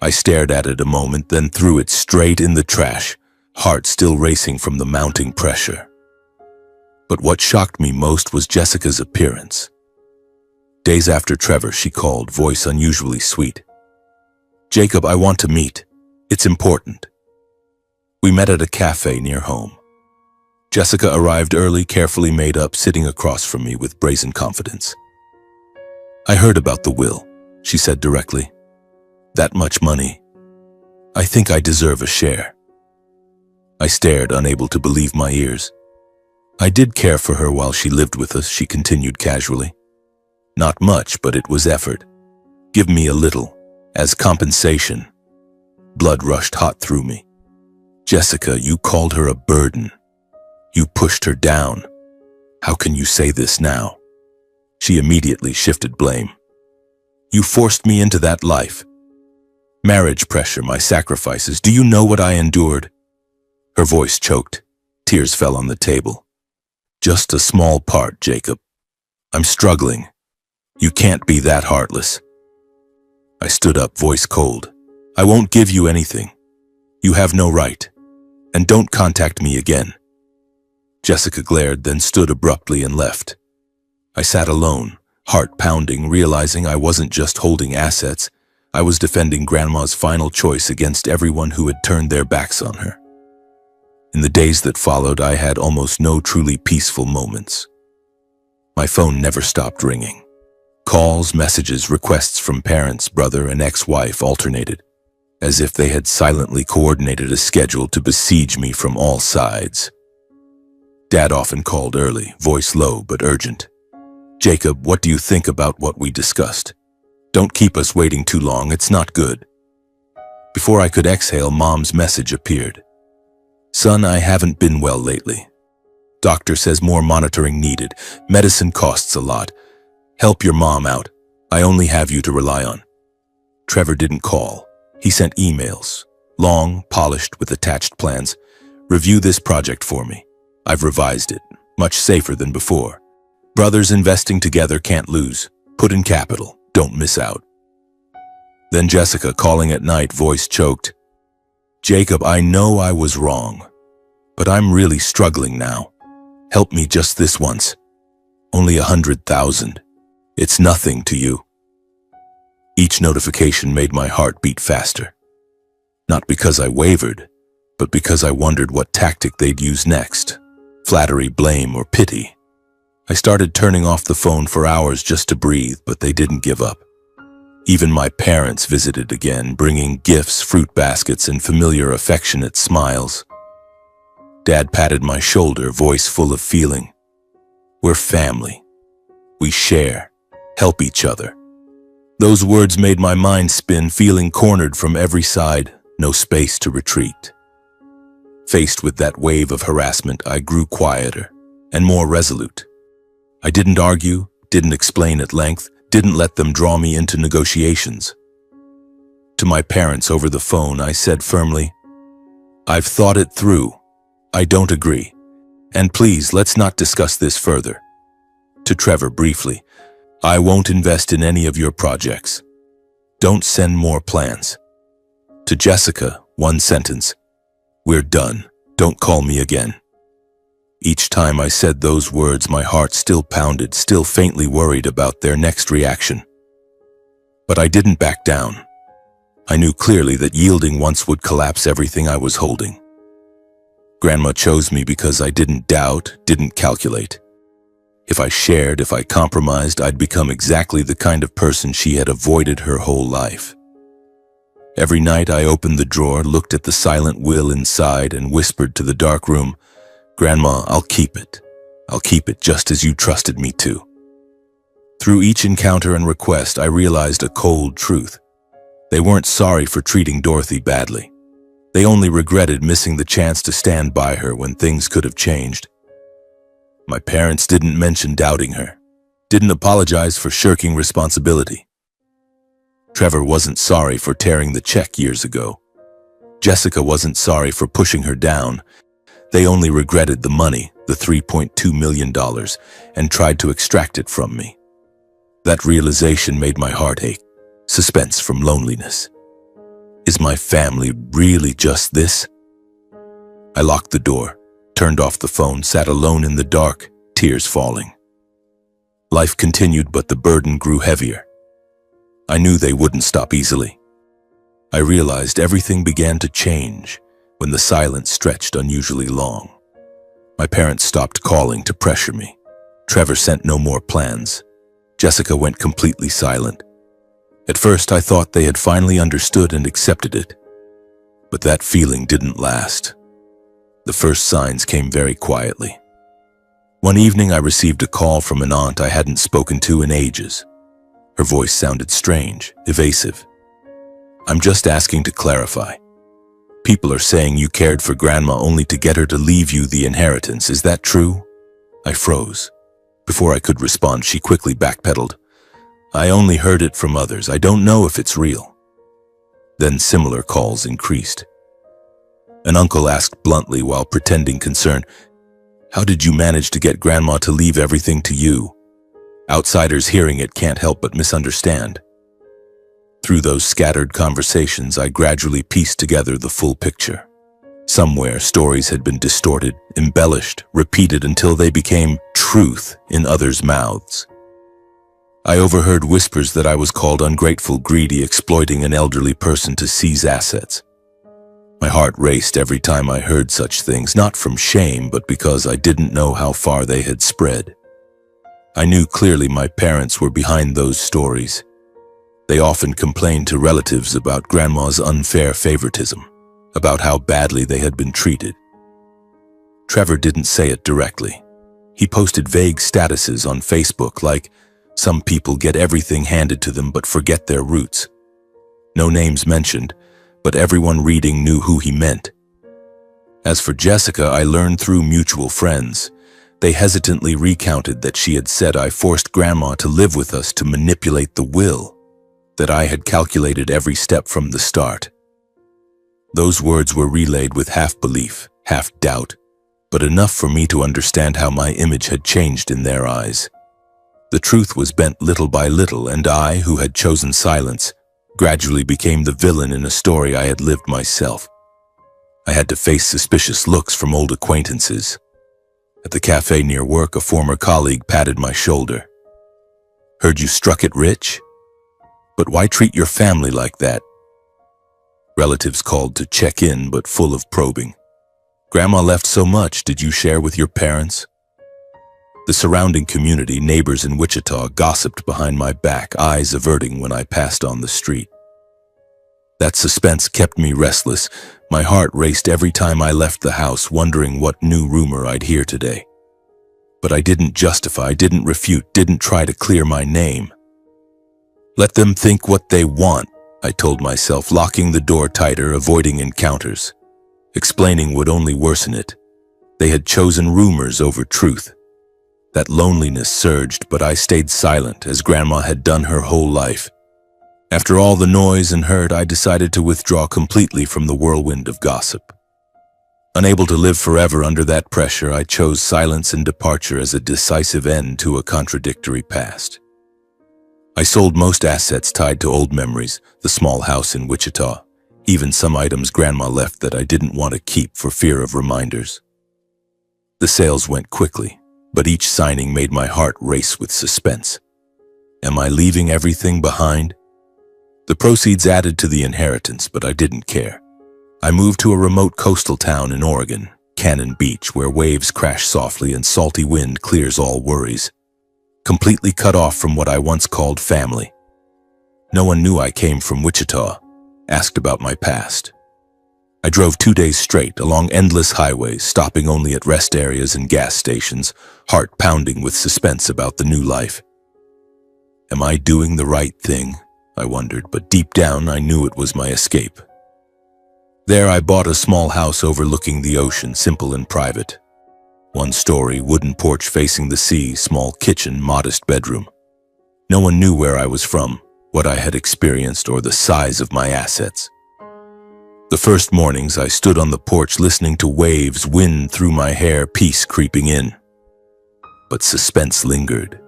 [SPEAKER 1] I stared at it a moment, then threw it straight in the trash, heart still racing from the mounting pressure. But what shocked me most was Jessica's appearance. Days after Trevor, she called, voice unusually sweet. "Jacob, I want to meet. It's important." We met at a cafe near home. Jessica arrived early, carefully made up, sitting across from me with brazen confidence. "I heard about the will," she said directly. "That much money. I think I deserve a share." I stared, unable to believe my ears. "I did care for her while she lived with us," she continued casually. "Not much, but it was effort. Give me a little, as compensation." Blood rushed hot through me. "Jessica, you called her a burden. You pushed her down. How can you say this now?" She immediately shifted blame. "You forced me into that life. Marriage pressure, my sacrifices. Do you know what I endured?" Her voice choked. Tears fell on the table. "Just a small part, Jacob. I'm struggling. You can't be that heartless." I stood up, voice cold. "I won't give you anything. You have no right. And don't contact me again." Jessica glared, then stood abruptly and left. I sat alone, heart pounding, realizing I wasn't just holding assets, I was defending Grandma's final choice against everyone who had turned their backs on her. In the days that followed, I had almost no truly peaceful moments. My phone never stopped ringing. Calls, messages, requests from parents, brother, and ex-wife alternated, as if they had silently coordinated a schedule to besiege me from all sides. Dad often called early, voice low but urgent. "Jacob, what do you think about what we discussed? Don't keep us waiting too long, it's not good." Before I could exhale, Mom's message appeared. "Son, I haven't been well lately. Doctor says more monitoring needed. Medicine costs a lot. Help your mom out. I only have you to rely on." Trevor didn't call. He sent emails, long, polished with attached plans. "Review this project for me. I've revised it. Much safer than before. Brothers investing together can't lose. Put in capital. Don't miss out." Then Jessica, calling at night, voice choked. "Jacob, I know I was wrong, but I'm really struggling now. Help me just this once. Only 100,000. It's nothing to you." Each notification made my heart beat faster. Not because I wavered, but because I wondered what tactic they'd use next. Flattery, blame, or pity. I started turning off the phone for hours just to breathe, but they didn't give up. Even my parents visited again, bringing gifts, fruit baskets, and familiar affectionate smiles. Dad patted my shoulder, voice full of feeling. "We're family. We share, help each other." Those words made my mind spin, feeling cornered from every side, no space to retreat. Faced with that wave of harassment, I grew quieter and more resolute. I didn't argue, didn't explain at length, didn't let them draw me into negotiations. To my parents over the phone, I said firmly, "I've thought it through. I don't agree. And please, let's not discuss this further." To Trevor briefly, "I won't invest in any of your projects. Don't send more plans." To Jessica, one sentence, "We're done. Don't call me again." Each time I said those words, my heart still pounded, still faintly worried about their next reaction. But I didn't back down. I knew clearly that yielding once would collapse everything I was holding. Grandma chose me because I didn't doubt, didn't calculate. If I shared, if I compromised, I'd become exactly the kind of person she had avoided her whole life. Every night I opened the drawer, looked at the silent will inside, and whispered to the dark room, "Grandma, I'll keep it. I'll keep it just as you trusted me to." Through each encounter and request, I realized a cold truth. They weren't sorry for treating Dorothy badly. They only regretted missing the chance to stand by her when things could have changed. My parents didn't mention doubting her, didn't apologize for shirking responsibility. Trevor wasn't sorry for tearing the check years ago. Jessica wasn't sorry for pushing her down. They only regretted the money, the $3.2 million, and tried to extract it from me. That realization made my heart ache, suspense from loneliness. Is my family really just this? I locked the door, turned off the phone, sat alone in the dark, tears falling. Life continued, but the burden grew heavier. I knew they wouldn't stop easily. I realized everything began to change when the silence stretched unusually long. My parents stopped calling to pressure me. Trevor sent no more plans. Jessica went completely silent. At first, I thought they had finally understood and accepted it. But that feeling didn't last. The first signs came very quietly. One evening, I received a call from an aunt I hadn't spoken to in ages. Her voice sounded strange, evasive. "I'm just asking to clarify. People are saying you cared for Grandma only to get her to leave you the inheritance. Is that true?" I froze. Before I could respond, she quickly backpedaled. "I only heard it from others. I don't know if it's real." Then similar calls increased. An uncle asked bluntly while pretending concern, "How did you manage to get Grandma to leave everything to you?" Outsiders hearing it can't help but misunderstand. Through those scattered conversations, I gradually pieced together the full picture. Somewhere, stories had been distorted, embellished, repeated until they became truth in others' mouths. I overheard whispers that I was called ungrateful, greedy, exploiting an elderly person to seize assets. My heart raced every time I heard such things, not from shame, but because I didn't know how far they had spread. I knew clearly my parents were behind those stories. They often complained to relatives about Grandma's unfair favoritism, about how badly they had been treated. Trevor didn't say it directly. He posted vague statuses on Facebook like, "Some people get everything handed to them but forget their roots." No names mentioned, but everyone reading knew who he meant. As for Jessica, I learned through mutual friends. They hesitantly recounted that she had said I forced Grandma to live with us to manipulate the will, that I had calculated every step from the start. Those words were relayed with half belief, half doubt, but enough for me to understand how my image had changed in their eyes. The truth was bent little by little, and I, who had chosen silence, gradually became the villain in a story I had lived myself. I had to face suspicious looks from old acquaintances. At the cafe near work, a former colleague patted my shoulder. "Heard you struck it rich? But why treat your family like that?" Relatives called to check in, but full of probing. "Grandma left so much, did you share with your parents?" The surrounding community, neighbors in Wichita, gossiped behind my back, eyes averting when I passed on the street. That suspense kept me restless. My heart raced every time I left the house, wondering what new rumor I'd hear today. But I didn't justify, didn't refute, didn't try to clear my name. Let them think what they want, I told myself, locking the door tighter, avoiding encounters. Explaining would only worsen it. They had chosen rumors over truth. That loneliness surged, but I stayed silent, as Grandma had done her whole life. After all the noise and hurt, I decided to withdraw completely from the whirlwind of gossip. Unable to live forever under that pressure, I chose silence and departure as a decisive end to a contradictory past. I sold most assets tied to old memories, the small house in Wichita, even some items Grandma left that I didn't want to keep for fear of reminders. The sales went quickly, but each signing made my heart race with suspense. Am I leaving everything behind? The proceeds added to the inheritance, but I didn't care. I moved to a remote coastal town in Oregon, Cannon Beach, where waves crash softly and salty wind clears all worries. Completely cut off from what I once called family. No one knew I came from Wichita, asked about my past. I drove 2 days straight along endless highways, stopping only at rest areas and gas stations, heart pounding with suspense about the new life. Am I doing the right thing? I wondered, but deep down I knew it was my escape. There I bought a small house overlooking the ocean, simple and private. One story, wooden porch facing the sea, small kitchen, modest bedroom. No one knew where I was from, what I had experienced, or the size of my assets. The first mornings I stood on the porch listening to waves, wind through my hair, peace creeping in. But suspense lingered.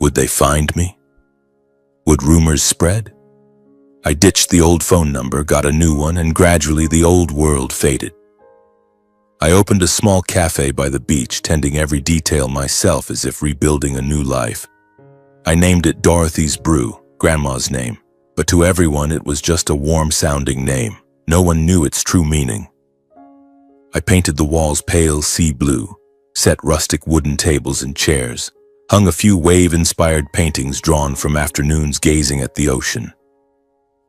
[SPEAKER 1] Would they find me? Would rumors spread? I ditched the old phone number, got a new one, and gradually the old world faded. I opened a small cafe by the beach, tending every detail myself as if rebuilding a new life. I named it Dorothy's Brew, Grandma's name, but to everyone it was just a warm-sounding name. No one knew its true meaning. I painted the walls pale sea blue, set rustic wooden tables and chairs, hung a few wave-inspired paintings drawn from afternoons gazing at the ocean.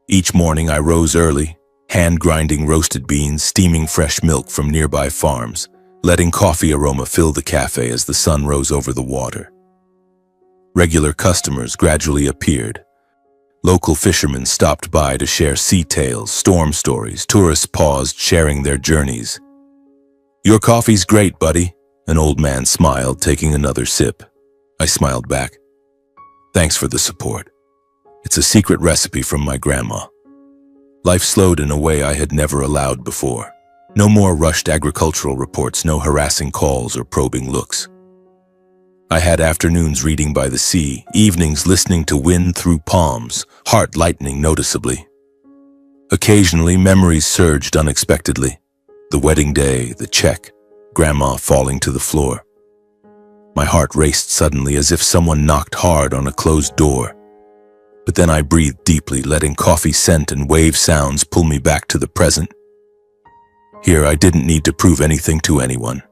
[SPEAKER 1] Each morning I rose early, hand-grinding roasted beans, steaming fresh milk from nearby farms, letting coffee aroma fill the cafe as the sun rose over the water. Regular customers gradually appeared. Local fishermen stopped by to share sea tales, storm stories. Tourists paused, sharing their journeys. "Your coffee's great, buddy," an old man smiled, taking another sip. I smiled back. "Thanks for the support. It's a secret recipe from my grandma." Life slowed in a way I had never allowed before. No more rushed agricultural reports, no harassing calls or probing looks. I had afternoons reading by the sea, evenings listening to wind through palms, heart lightening noticeably. Occasionally, memories surged unexpectedly. The wedding day, the check, Grandma falling to the floor. My heart raced suddenly as if someone knocked hard on a closed door. But then I breathed deeply, letting coffee scent and wave sounds pull me back to the present. Here, I didn't need to prove anything to anyone.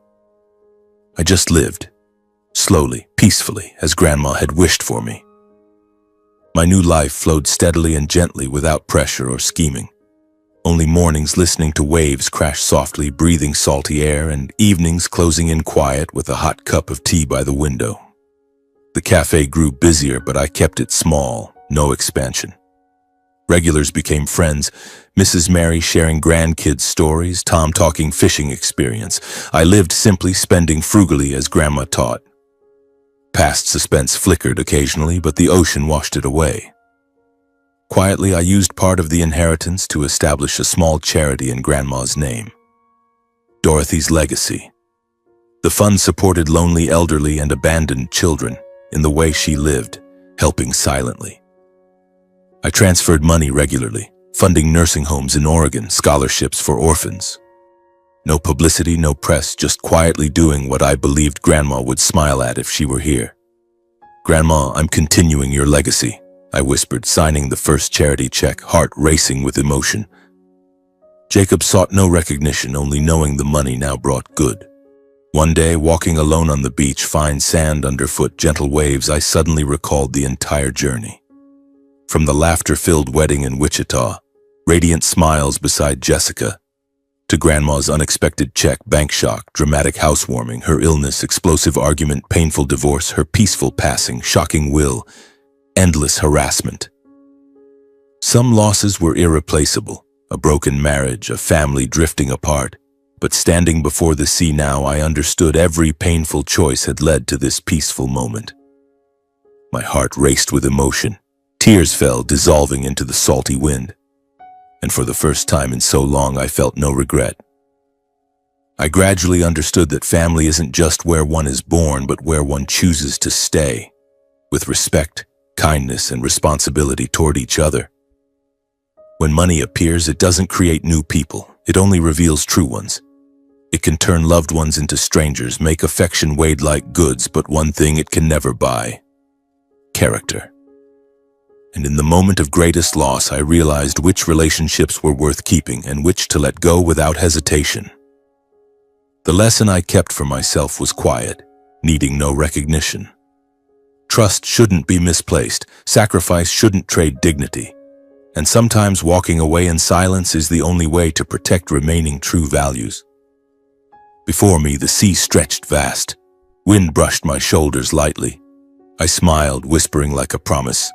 [SPEAKER 1] I just lived, slowly, peacefully, as Grandma had wished for me. My new life flowed steadily and gently without pressure or scheming. Only mornings listening to waves crash softly, breathing salty air, and evenings closing in quiet with a hot cup of tea by the window. The cafe grew busier, but I kept it small, no expansion. Regulars became friends, Mrs. Mary sharing grandkids' stories, Tom talking fishing experience. I lived simply, spending frugally as Grandma taught. Past suspense flickered occasionally, but the ocean washed it away. Quietly, I used part of the inheritance to establish a small charity in Grandma's name. Dorothy's Legacy. The fund supported lonely elderly and abandoned children in the way she lived, helping silently. I transferred money regularly, funding nursing homes in Oregon, scholarships for orphans. No publicity, no press, just quietly doing what I believed Grandma would smile at if she were here. "Grandma, I'm continuing your legacy," I whispered, signing the first charity check, heart racing with emotion. Jacob sought no recognition, only knowing the money now brought good. One day, walking alone on the beach, fine sand underfoot, gentle waves, I suddenly recalled the entire journey. From the laughter-filled wedding in Wichita, radiant smiles beside Jessica, to Grandma's unexpected check, bank shock, dramatic housewarming, her illness, explosive argument, painful divorce, her peaceful passing, shocking will, endless harassment. Some losses were irreplaceable, a broken marriage, a family drifting apart, but standing before the sea now, I understood every painful choice had led to this peaceful moment. My heart raced with emotion. Tears fell, dissolving into the salty wind. And for the first time in so long, I felt no regret. I gradually understood that family isn't just where one is born, but where one chooses to stay, with respect, kindness, and responsibility toward each other. When money appears, it doesn't create new people. It only reveals true ones. It can turn loved ones into strangers, make affection weighed like goods, but one thing it can never buy: character. And in the moment of greatest loss, I realized which relationships were worth keeping and which to let go without hesitation. The lesson I kept for myself was quiet, needing no recognition. Trust shouldn't be misplaced, sacrifice shouldn't trade dignity, and sometimes walking away in silence is the only way to protect remaining true values. Before me, the sea stretched vast. Wind brushed my shoulders lightly. I smiled, whispering like a promise.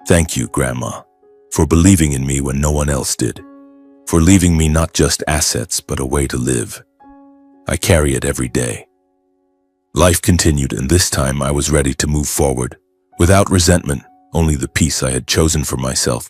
[SPEAKER 1] "Thank you, Grandma, for believing in me when no one else did, for leaving me not just assets, but a way to live. I carry it every day." Life continued, and this time I was ready to move forward, without resentment, only the peace I had chosen for myself.